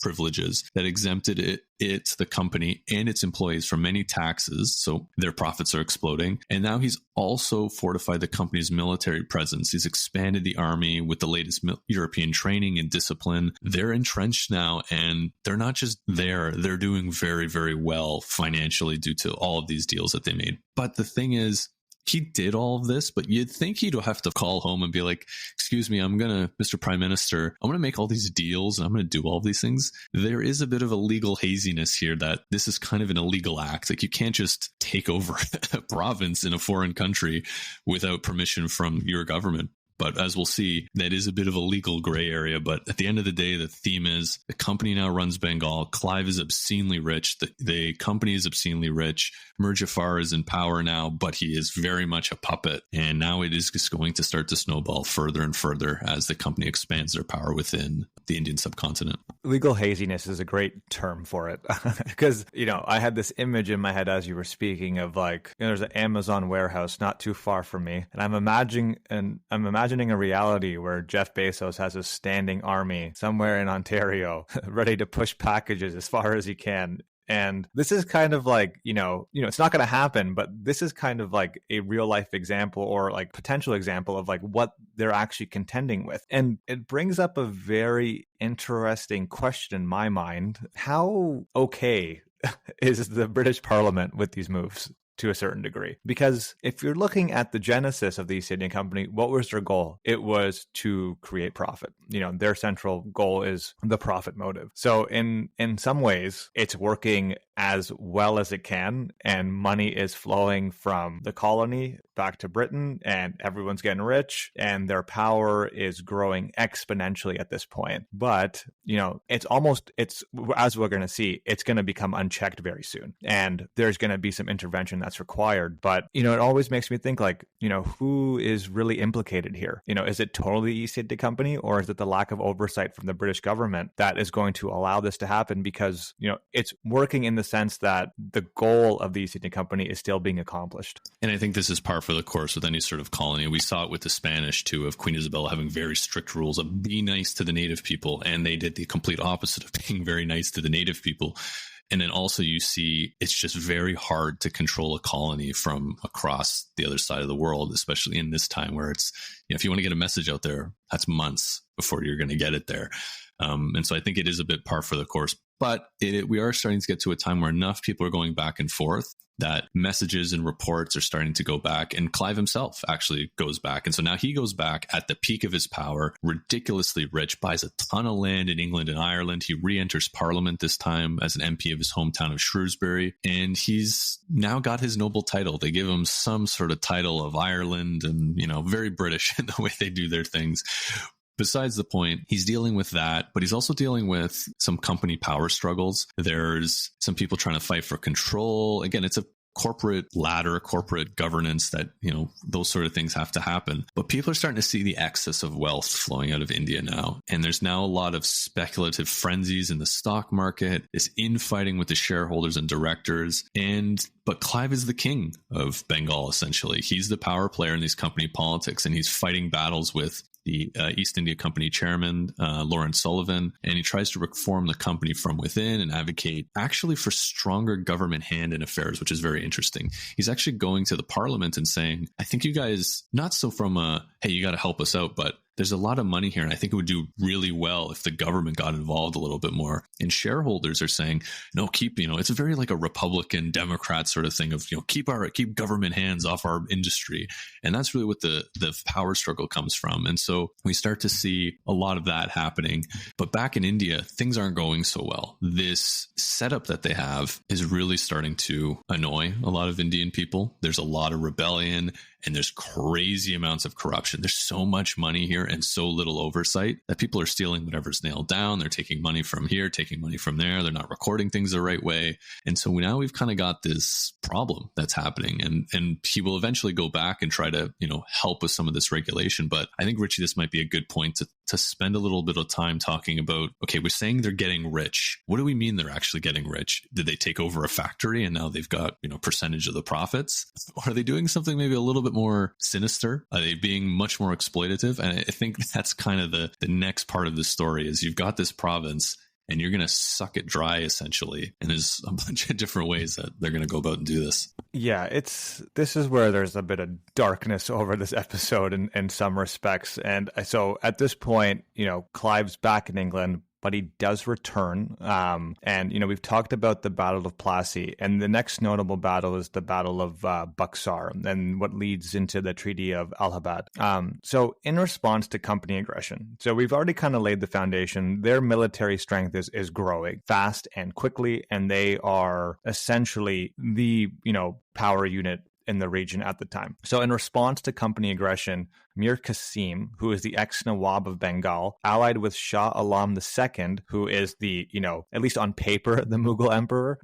privileges that exempted the company and its employees from many taxes, so their profits are exploding. And now he's also fortified the company's military presence. He's expanded the army with the latest European training and discipline. They're entrenched now, and they're not just there, they're doing very, very well financially due to all of these deals that they made. But the thing is, he did all of this, but you'd think he'd have to call home and be like, excuse me, Mr. Prime Minister, I'm going to make all these deals and I'm going to do all of these things. There is a bit of a legal haziness here that this is kind of an illegal act. Like you can't just take over a province in a foreign country without permission from your government. But as we'll see, that is a bit of a legal gray area. But at the end of the day, the theme is the company now runs Bengal. Clive is obscenely rich. The company is obscenely rich. Mir Jafar is in power now, but he is very much a puppet. And now it is just going to start to snowball further and further as the company expands their power within the Indian subcontinent. Legal haziness is a great term for it. Because, I had this image in my head as you were speaking of like, there's an Amazon warehouse not too far from me. And I'm imagining a reality where Jeff Bezos has a standing army somewhere in Ontario ready to push packages as far as he can. And this is kind of like, it's not going to happen, but this is kind of like a real life example or like potential example of like what they're actually contending with. And it brings up a very interesting question in my mind. How okay is the British Parliament with these moves? To a certain degree, because if you're looking at the genesis of the East India Company, what was their goal? It was to create profit. Their central goal is the profit motive. So in some ways, it's working as well as it can, and money is flowing from the colony back to Britain, and everyone's getting rich, and their power is growing exponentially at this point. But, it's as we're going to see, it's going to become unchecked very soon, and there's going to be some intervention that's required. But, it always makes me think like, who is really implicated here? Is it totally the East India Company, or is it the lack of oversight from the British government that is going to allow this to happen? Because, it's working in the sense that the goal of the East India Company is still being accomplished. And I think this is par for the course with any sort of colony. We saw it with the Spanish too, of Queen Isabella having very strict rules of be nice to the native people. And they did the complete opposite of being very nice to the native people. And then also you see it's just very hard to control a colony from across the other side of the world, especially in this time where it's, if you want to get a message out there, that's months before you're going to get it there. And so I think it is a bit par for the course. But we are starting to get to a time where enough people are going back and forth that messages and reports are starting to go back. And Clive himself actually goes back. And so now he goes back at the peak of his power, ridiculously rich, buys a ton of land in England and Ireland. He re-enters Parliament this time as an MP of his hometown of Shrewsbury. And he's now got his noble title. They give him some sort of title of Ireland and, very British in the way they do their things. Besides the point, he's dealing with that, but he's also dealing with some company power struggles. There's some people trying to fight for control. Again, it's a corporate ladder, corporate governance that, those sort of things have to happen. But people are starting to see the excess of wealth flowing out of India now. And there's now a lot of speculative frenzies in the stock market, this infighting with the shareholders and directors. But Clive is the king of Bengal, essentially. He's the power player in these company politics, and he's fighting battles with the East India Company chairman, Lawrence Sullivan, and he tries to reform the company from within and advocate actually for stronger government hand in affairs, which is very interesting. He's actually going to the parliament and saying, I think you guys, not so from hey, you got to help us out, but there's a lot of money here, and I think it would do really well if the government got involved a little bit more. And shareholders are saying, no, keep, it's a very like a Republican Democrat sort of thing of, keep government hands off our industry. And that's really what the power struggle comes from. And so we start to see a lot of that happening. But back in India, things aren't going so well. This setup that they have is really starting to annoy a lot of Indian people. There's a lot of rebellion, and there's crazy amounts of corruption. There's so much money here and so little oversight that people are stealing whatever's nailed down. They're taking money from here, taking money from there. They're not recording things the right way. And so now we've kind of got this problem that's happening. And he will eventually go back and try to, help with some of this regulation. But I think, Richie, this might be a good point to spend a little bit of time talking about, okay, we're saying they're getting rich. What do we mean they're actually getting rich? Did they take over a factory and now they've got, percentage of the profits? Or are they doing something maybe a little bit more sinister? Are they being much more exploitative? And I think that's kind of the next part of the story is you've got this province and you're going to suck it dry, essentially. And there's a bunch of different ways that they're going to go about and do this. Yeah, this is where there's a bit of darkness over this episode in some respects. And so at this point, Clive's back in England, but he does return. And, we've talked about the Battle of Plassey, and the next notable battle is the Battle of Buxar, and what leads into the Treaty of Allahabad. So in response to company aggression, so we've already kind of laid the foundation. Their military strength is growing fast and quickly, and they are essentially the, power unit in the region at the time. So in response to company aggression, Mir Qasim, who is the ex-Nawab of Bengal, allied with Shah Alam II, who is the, at least on paper, the Mughal emperor,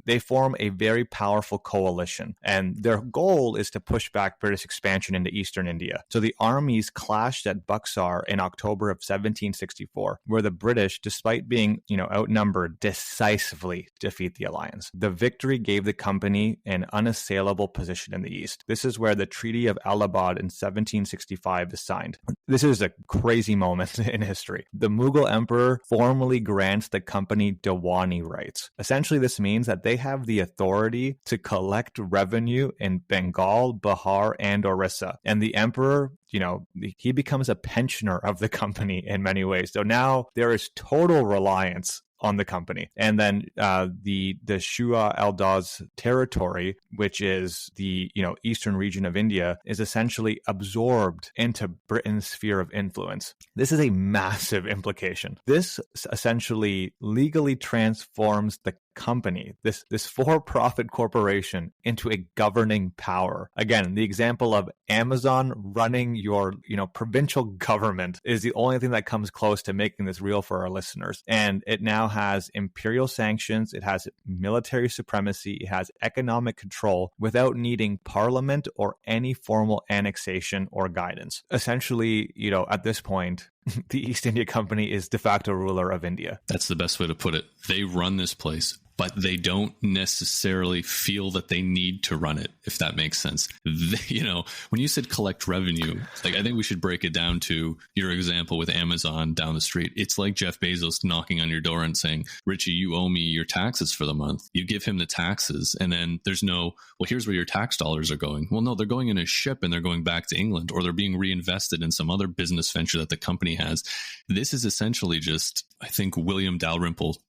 they form a very powerful coalition. And their goal is to push back British expansion into eastern India. So the armies clashed at Buxar in October of 1764, where the British, despite being, outnumbered, decisively defeat the alliance. The victory gave the company an unassailable position in the east. This is where the Treaty of Allahabad in 1765 is signed. This is a crazy moment in history. The Mughal emperor formally grants the company Diwani rights. Essentially, this means that they have the authority to collect revenue in Bengal, Bihar, and Orissa. And the emperor, he becomes a pensioner of the company in many ways. So now there is total reliance on the company. And then the Shua Aldaz territory, which is the eastern region of India, is essentially absorbed into Britain's sphere of influence. This is a massive implication. This essentially legally transforms the company, this for-profit corporation, into a governing power. Again, the example of Amazon running your, provincial government is the only thing that comes close to making this real for our listeners. And it now has imperial sanctions, it has military supremacy, it has economic control without needing parliament or any formal annexation or guidance. Essentially, at this point, the East India Company is de facto ruler of India. That's the best way to put it. They run this place, but they don't necessarily feel that they need to run it, if that makes sense. When you said collect revenue, I think we should break it down to your example with Amazon down the street. It's like Jeff Bezos knocking on your door and saying, Richie, you owe me your taxes for the month. You give him the taxes, and then there's no, well, here's where your tax dollars are going. Well, no, they're going in a ship and they're going back to England, or they're being reinvested in some other business venture that the company has. This is essentially just, I think, William Dalrymple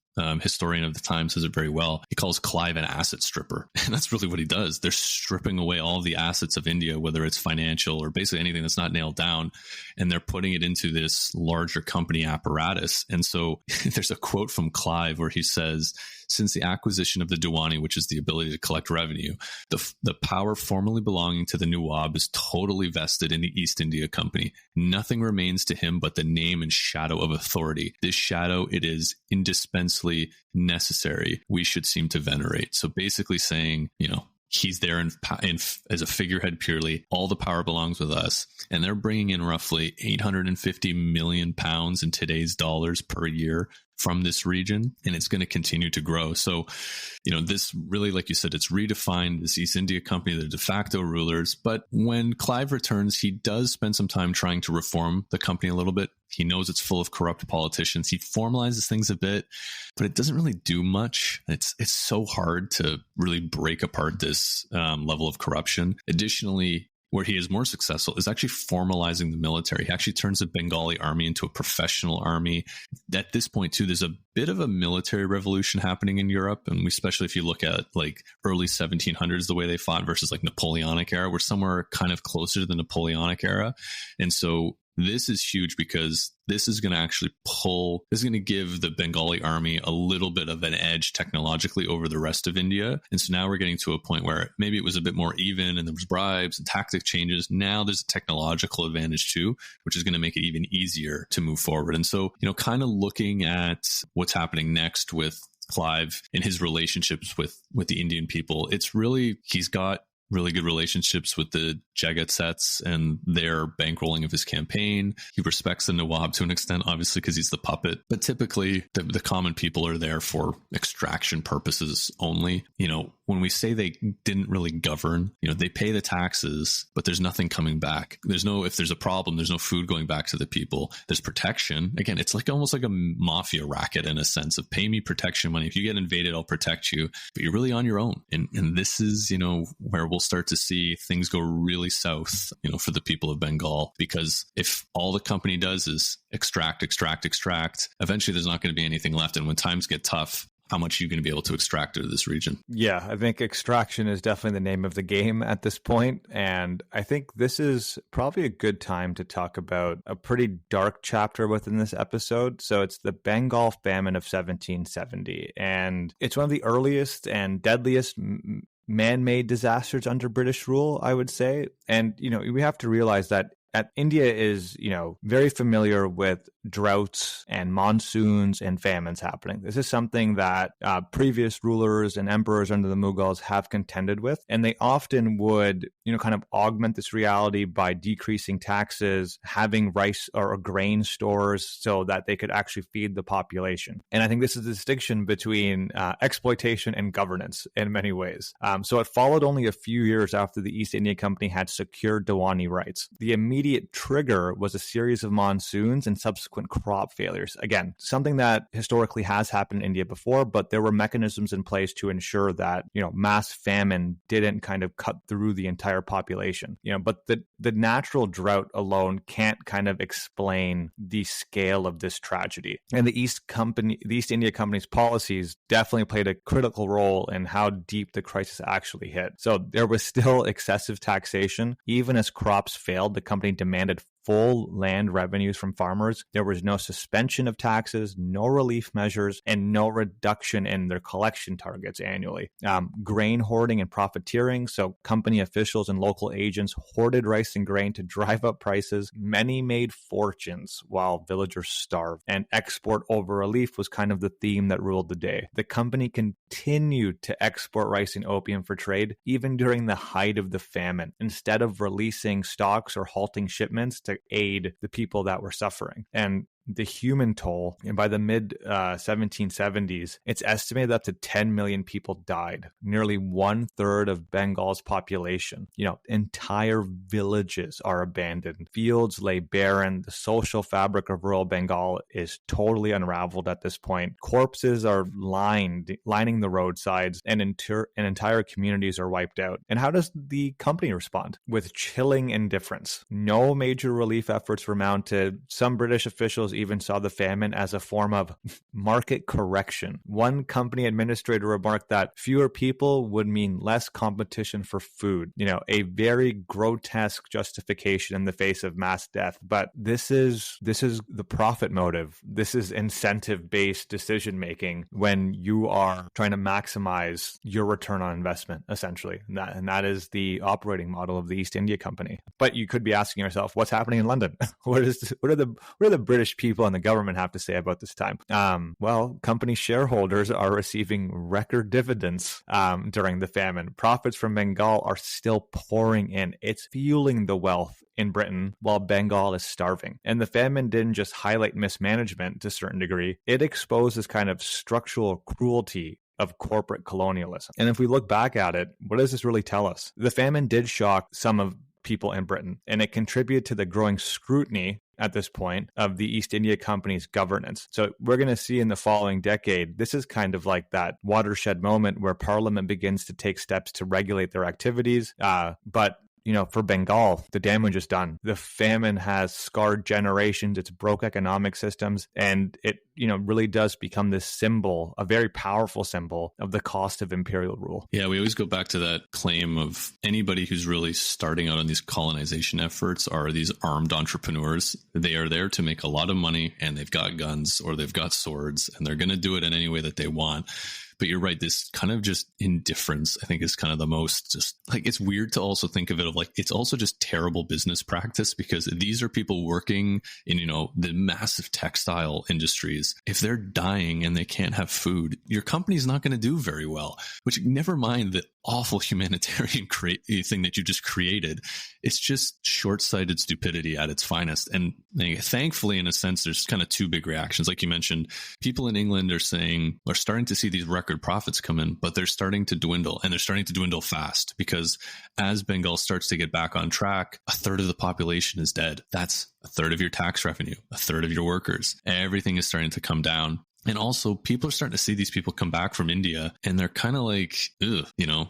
historian of the time, says it very well. He calls Clive an asset stripper. And that's really what he does. They're stripping away all the assets of India, whether it's financial or basically anything that's not nailed down, and they're putting it into this larger company apparatus. And so there's a quote from Clive where he says, since the acquisition of the Diwani, which is the ability to collect revenue, the power formerly belonging to the Nawab is totally vested in the East India Company. Nothing remains to him but the name and shadow of authority. This shadow, it is indispensably necessary we should seem to venerate. So basically saying, he's there as a figurehead purely. All the power belongs with us. And they're bringing in roughly 850 million pounds in today's dollars per year from this region, and it's going to continue to grow. So, this really, like you said, it's redefined this East India Company, the de facto rulers. But when Clive returns, he does spend some time trying to reform the company a little bit. He knows it's full of corrupt politicians. He formalizes things a bit, but it doesn't really do much. It's so hard to really break apart this level of corruption. Additionally, where he is more successful is actually formalizing the military. He actually turns the Bengali army into a professional army. At this point, too, there's a bit of a military revolution happening in Europe. And especially if you look at like early 1700s, the way they fought versus like Napoleonic era, we're somewhere kind of closer to the Napoleonic era. And so this is huge because this is going to give the Bengali army a little bit of an edge technologically over the rest of India. And so now we're getting to a point where maybe it was a bit more even and there was bribes and tactic changes. Now there's a technological advantage too, which is going to make it even easier to move forward. And so, kind of looking at what's happening next with Clive and his relationships with the Indian people, he's got really good relationships with the Jagat sets and their bankrolling of his campaign. He respects the Nawab to an extent, obviously, because he's the puppet. But typically, the common people are there for extraction purposes only. When we say they didn't really govern, they pay the taxes, but there's nothing coming back. If there's a problem, there's no food going back to the people. There's protection. Again, it's almost like a mafia racket in a sense of pay me protection money. If you get invaded, I'll protect you, but you're really on your own. And this is, where we'll start to see things go really south, for the people of Bengal, because if all the company does is extract, eventually there's not going to be anything left. And when times get tough, how much are you going to be able to extract out of this region? Yeah, I think extraction is definitely the name of the game at this point. And I think this is probably a good time to talk about a pretty dark chapter within this episode. So it's the Bengal famine of 1770. And it's one of the earliest and deadliest man-made disasters under British rule, I would say. And, we have to realize that India is, very familiar with droughts and monsoons and famines happening. This is something that previous rulers and emperors under the Mughals have contended with. And they often would, kind of augment this reality by decreasing taxes, having rice or grain stores so that they could actually feed the population. And I think this is the distinction between exploitation and governance in many ways. So it followed only a few years after the East India Company had secured Diwani rights. The immediate trigger was a series of monsoons and subsequent crop failures. Again, something that historically has happened in India before, but there were mechanisms in place to ensure that, mass famine didn't kind of cut through the entire population. But the natural drought alone can't kind of explain the scale of this tragedy. And the East India Company's policies definitely played a critical role in how deep the crisis actually hit. So there was still excessive taxation. Even as crops failed, the company demanded full land revenues from farmers. There was no suspension of taxes, no relief measures, and no reduction in their collection targets annually. Grain hoarding and profiteering. So company officials and local agents hoarded rice and grain to drive up prices. Many made fortunes while villagers starved. And export over relief was kind of the theme that ruled the day. The company continued to export rice and opium for trade, even during the height of the famine, instead of releasing stocks or halting shipments to aid the people that were suffering. And the human toll, and by the mid 1770s, it's estimated that up to 10 million people died, nearly 1/3 of Bengal's population. Entire villages are abandoned. Fields lay barren. The social fabric of rural Bengal is totally unraveled at this point. Corpses are lining the roadsides, and entire communities are wiped out. And how does the company respond? With chilling indifference. No major relief efforts were mounted. Some British officials even saw the famine as a form of market correction. One company administrator remarked that fewer people would mean less competition for food. A very grotesque justification in the face of mass death. But this is the profit motive. This is incentive-based decision making when you are trying to maximize your return on investment, essentially. And that is the operating model of the East India Company. But you could be asking yourself, what's happening in London? What do the British people and the government have to say about this time? Well, company shareholders are receiving record dividends during the famine. Profits from Bengal are still pouring in. It's fueling the wealth in Britain while Bengal is starving. And the famine didn't just highlight mismanagement to a certain degree. It exposed this kind of structural cruelty of corporate colonialism. And if we look back at it, what does this really tell us? The famine did shock some of people in Britain, and it contributed to the growing scrutiny at this point of the East India Company's governance. So we're going to see in the following decade, this is kind of like that watershed moment where Parliament begins to take steps to regulate their activities. But for Bengal, the damage is done. The famine has scarred generations. It's broke economic systems. And it, really does become this symbol, a very powerful symbol of the cost of imperial rule. Yeah, we always go back to that claim of anybody who's really starting out on these colonization efforts are these armed entrepreneurs. They are there to make a lot of money, and they've got guns or they've got swords, and they're going to do it in any way that they want. But you're right, this kind of just indifference, I think, is kind of the most just like, it's weird to also think of it of like, it's also just terrible business practice, because these are people working in, the massive textile industries. If they're dying and they can't have food, your company's not going to do very well, which never mind the awful humanitarian thing that you just created. It's just short-sighted stupidity at its finest. And thankfully, in a sense, there's kind of two big reactions. Like you mentioned, people in England are starting to see these record profits come in, but they're starting to dwindle, and they're starting to dwindle fast, because as Bengal starts to get back on track, a third of the population is dead. That's a third of your tax revenue, a third of your workers. Everything is starting to come down. And also, people are starting to see these people come back from India, and they're kind of like, ugh,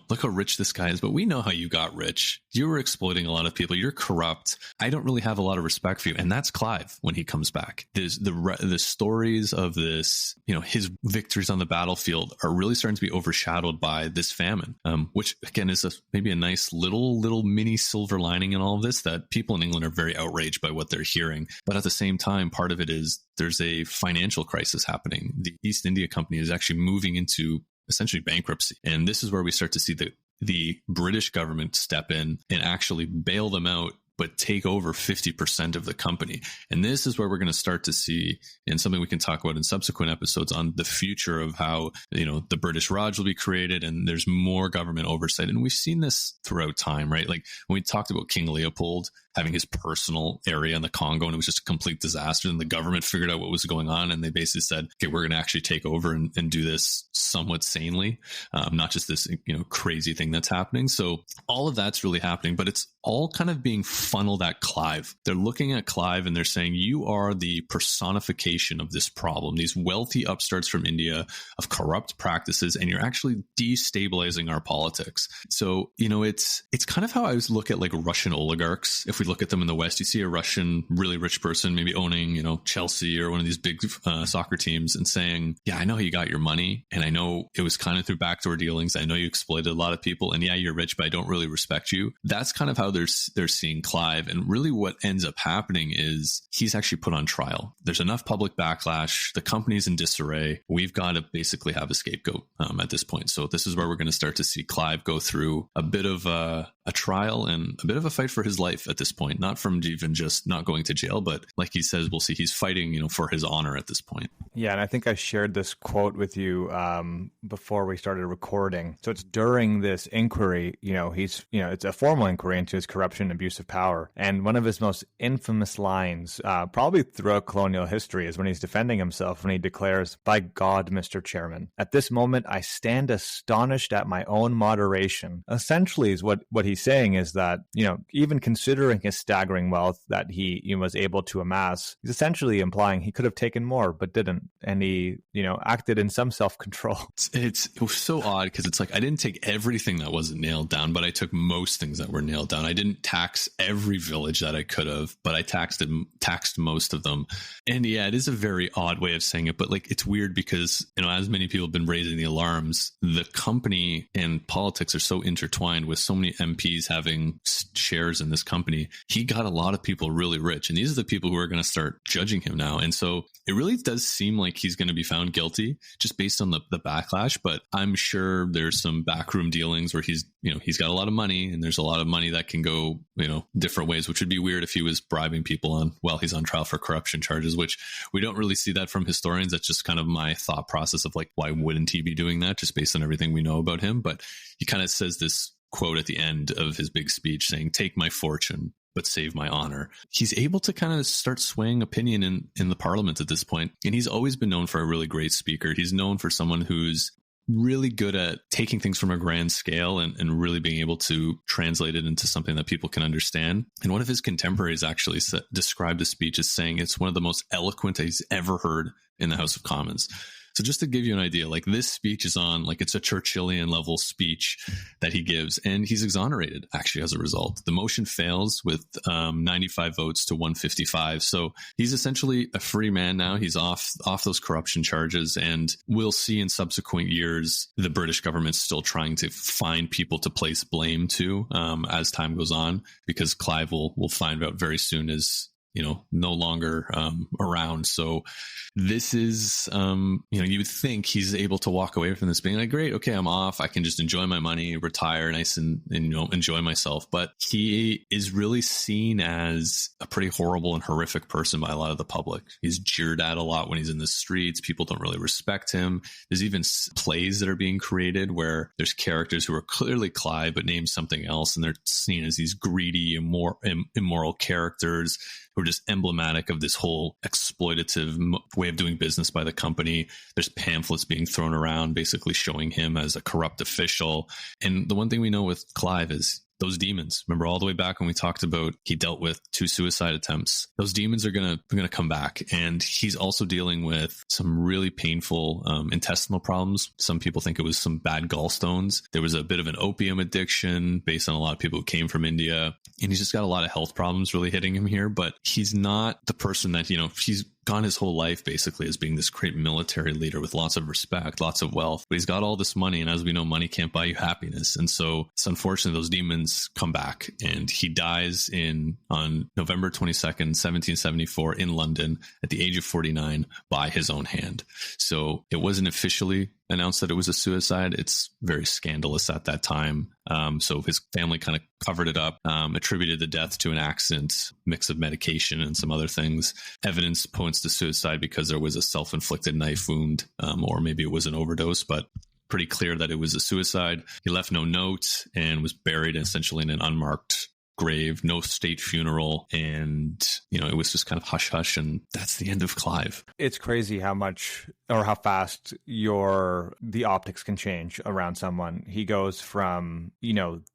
look how rich this guy is. But we know how you got rich. You were exploiting a lot of people. You're corrupt. I don't really have a lot of respect for you. And that's Clive when he comes back. The stories of this, his victories on the battlefield are really starting to be overshadowed by this famine, which again is maybe a nice little mini silver lining in all of this, that people in England are very outraged by what they're hearing. But at the same time, part of it is there's a financial crisis happening. The East India Company is actually moving into essentially bankruptcy. And this is where we start to see the British government step in and actually bail them out, but take over 50% of the company. And this is where we're going to start to see, and something we can talk about in subsequent episodes, on the future of how, the British Raj will be created, and there's more government oversight. And we've seen this throughout time, right? Like when we talked about King Leopold having his personal area in the Congo, and it was just a complete disaster, and the government figured out what was going on, and they basically said, okay, we're going to actually take over and do this somewhat sanely, not just this, crazy thing that's happening. So all of that's really happening, but it's all kind of being funneled at Clive. They're looking at Clive and they're saying, you are the personification of this problem, these wealthy upstarts from India of corrupt practices, and you're actually destabilizing our politics. So, it's kind of how I always look at like Russian oligarchs. If we look at them in the West, you see a Russian really rich person maybe owning, Chelsea or one of these big soccer teams, and saying, yeah, I know how you got your money, and I know it was kind of through backdoor dealings. I know you exploited a lot of people, and yeah, you're rich, but I don't really respect you. That's kind of how they're seeing Clive. And really what ends up happening is he's actually put on trial. There's enough public backlash. The company's in disarray. We've got to basically have a scapegoat at this point. So this is where we're going to start to see Clive go through a bit of a trial and a bit of a fight for his life at this point, not from even just not going to jail, but like he says, we'll see he's fighting, for his honor at this point. Yeah. And I think I shared this quote with you before we started recording. So it's during this inquiry, it's a formal inquiry into his corruption and abuse of power. And one of his most infamous lines, probably throughout colonial history, is when he's defending himself, when he declares, "By God, Mr. Chairman, at this moment, I stand astonished at my own moderation." Essentially is what he's he's saying is that, even considering his staggering wealth that he was able to amass, he's essentially implying he could have taken more, but didn't. And he, acted in some self-control. It was so odd because it's like, I didn't take everything that wasn't nailed down, but I took most things that were nailed down. I didn't tax every village that I could have, but I taxed most of them. And yeah, it is a very odd way of saying it, but like, it's weird because, as many people have been raising the alarms, the company and politics are so intertwined with so many MPs having shares in this company. He got a lot of people really rich, and these are the people who are going to start judging him now. And so it really does seem like he's going to be found guilty just based on the backlash. But I'm sure there's some backroom dealings where he's got a lot of money, and there's a lot of money that can go, different ways, which would be weird if he was bribing people while he's on trial for corruption charges, which we don't really see that from historians. That's just kind of my thought process of like, why wouldn't he be doing that just based on everything we know about him? But he kind of says this quote at the end of his big speech saying, "Take my fortune, but save my honor." He's able to kind of start swaying opinion in the parliament at this point. And he's always been known for a really great speaker. He's known for someone who's really good at taking things from a grand scale and really being able to translate it into something that people can understand. And one of his contemporaries actually described the speech as saying it's one of the most eloquent he's ever heard in the House of Commons. So just to give you an idea, like this speech is on, like it's a Churchillian level speech that he gives, and he's exonerated actually as a result. The motion fails with 95 votes to 155. So he's essentially a free man now. He's off those corruption charges, and we'll see in subsequent years the British government's still trying to find people to place blame to as time goes on, because Clive will find out very soon is no longer around. So this is, you would think he's able to walk away from this being like, great, okay, I'm off. I can just enjoy my money, retire nice and enjoy myself. But he is really seen as a pretty horrible and horrific person by a lot of the public. He's jeered at a lot when he's in the streets. People don't really respect him. There's even plays that are being created where there's characters who are clearly Clive, but named something else. And they're seen as these greedy, immoral characters who are just emblematic of this whole exploitative way of doing business by the company. There's pamphlets being thrown around basically showing him as a corrupt official. And the one thing we know with Clive is those demons. Remember all the way back when we talked about he dealt with 2 suicide attempts. Those demons are gonna come back, and he's also dealing with some really painful intestinal problems. Some people think it was some bad gallstones. There was a bit of an opium addiction based on a lot of people who came from India, and he's just got a lot of health problems really hitting him here. But he's not the person that he's gone his whole life basically as being this great military leader with lots of respect, lots of wealth, but he's got all this money. And as we know, money can't buy you happiness. And so it's unfortunately those demons come back, and he dies on November 22nd, 1774 in London at the age of 49 by his own hand. So it wasn't officially announced that it was a suicide. It's very scandalous at that time. So his family kind of covered it up, attributed the death to an accident, mix of medication and some other things. Evidence points to suicide because there was a self-inflicted knife wound, or maybe it was an overdose, but pretty clear that it was a suicide. He left no note and was buried essentially in an unmarked grave, no state funeral, and it was just kind of hush hush, and that's the end of Clive. It's crazy how much or how fast the optics can change around someone. He goes from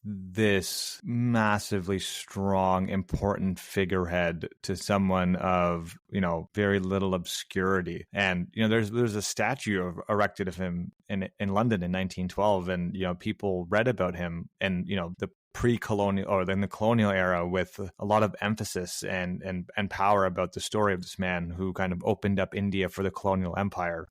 this massively strong, important figurehead to someone of very little obscurity. And there's a statue erected of him in London in 1912, and people read about him, and the pre-colonial or in the colonial era with a lot of emphasis and power about the story of this man who kind of opened up India for the colonial empire.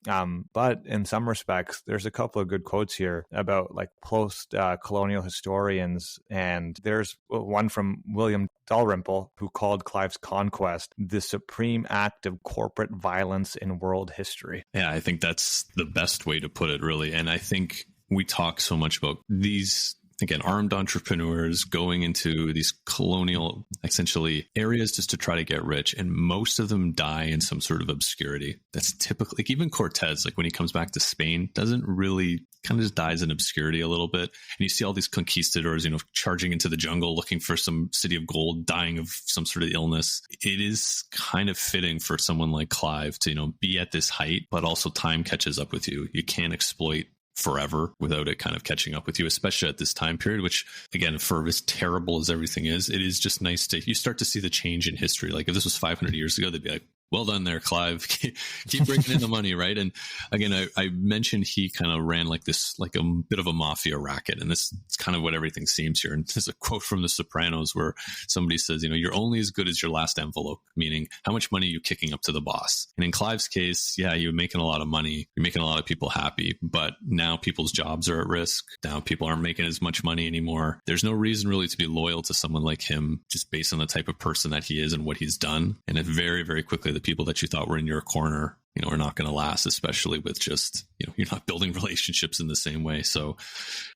But in some respects, there's a couple of good quotes here about like post-colonial historians. And there's one from William Dalrymple, who called Clive's conquest the supreme act of corporate violence in world history. Yeah, I think that's the best way to put it, really. And I think we talk so much about these, again, armed entrepreneurs going into these colonial, essentially, areas just to try to get rich. And most of them die in some sort of obscurity. That's typically, like even Cortez, like when he comes back to Spain, doesn't really, kind of just dies in obscurity a little bit. And you see all these conquistadors, charging into the jungle, looking for some city of gold, dying of some sort of illness. It is kind of fitting for someone like Clive to, be at this height, but also time catches up with you. You can't exploit forever without it kind of catching up with you, especially at this time period, which again, for as terrible as everything is, it is just nice to, you start to see the change in history. Like if this was 500 years ago, they'd be like, well done there, Clive. Keep bringing in the money, right? And again, I mentioned he kind of ran like this, like a bit of a mafia racket. And this is kind of what everything seems here. And there's a quote from The Sopranos where somebody says, you're only as good as your last envelope, meaning how much money are you kicking up to the boss? And in Clive's case, yeah, you're making a lot of money. You're making a lot of people happy, but now people's jobs are at risk. Now people aren't making as much money anymore. There's no reason really to be loyal to someone like him, just based on the type of person that he is and what he's done. And it very, very quickly, the people that you thought were in your corner, are not going to last, especially with just, you're not building relationships in the same way. So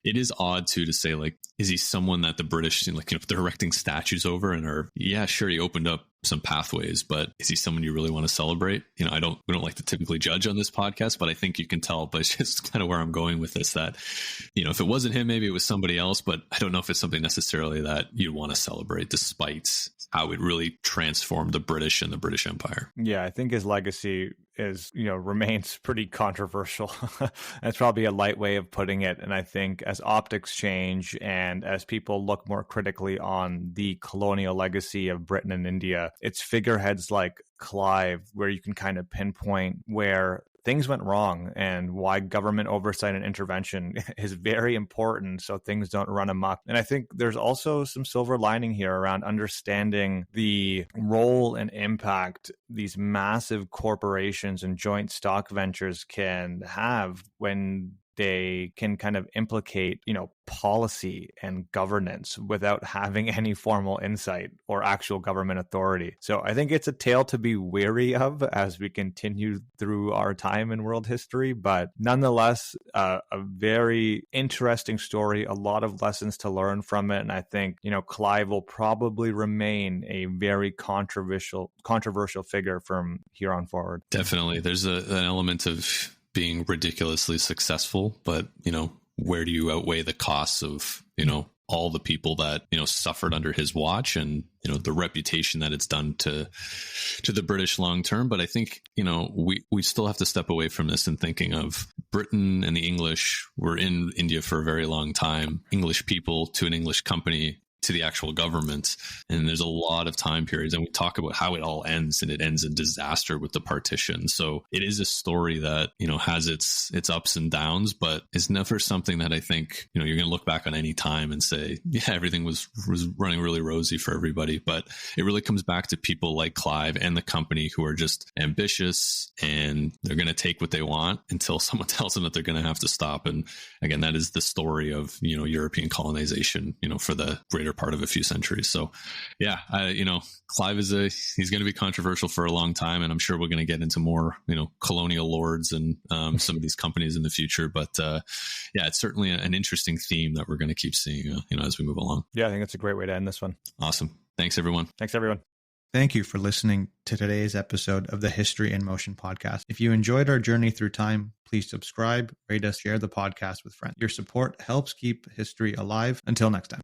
it is odd too, to say like, is he someone that the British, if they're erecting statues over and are, yeah, sure, he opened up some pathways, but is he someone you really want to celebrate? We don't like to typically judge on this podcast, but I think you can tell, but it's just kind of where I'm going with this, that, if it wasn't him, maybe it was somebody else, but I don't know if it's something necessarily that you'd want to celebrate, despite how it really transformed the British and the British Empire. Yeah, I think his legacy remains pretty controversial. That's probably a light way of putting it. And I think as optics change and as people look more critically on the colonial legacy of Britain and India, it's figureheads like Clive where you can kind of pinpoint where things went wrong and why government oversight and intervention is very important so things don't run amok. And I think there's also some silver lining here around understanding the role and impact these massive corporations and joint stock ventures can have when they can kind of implicate, policy and governance without having any formal insight or actual government authority. So I think it's a tale to be wary of as we continue through our time in world history, but nonetheless, a very interesting story, a lot of lessons to learn from it. And I think, Clive will probably remain a very controversial figure from here on forward. Definitely. There's an element of being ridiculously successful, but, where do you outweigh the costs of, all the people that, suffered under his watch and, the reputation that it's done to the British long term. But I think, we still have to step away from this and thinking of Britain and the English were in India for a very long time, English people to an English company to the actual government. And there's a lot of time periods, and we talk about how it all ends, and it ends in disaster with the partition. So it is a story that, has its ups and downs, but it's never something that I think, you're going to look back on any time and say, yeah, everything was running really rosy for everybody. But it really comes back to people like Clive and the company who are just ambitious, and they're going to take what they want until someone tells them that they're going to have to stop. And again, that is the story of, European colonization, for the greater part of a few centuries. So yeah, Clive he's going to be controversial for a long time, and I'm sure we're going to get into more, colonial lords and some of these companies in the future. But yeah, it's certainly an interesting theme that we're going to keep seeing, as we move along. Yeah, I think it's a great way to end this one. Awesome. Thanks, everyone. Thanks, everyone. Thank you for listening to today's episode of the History in Motion podcast. If you enjoyed our journey through time, please subscribe, rate us, share the podcast with friends. Your support helps keep history alive. Until next time.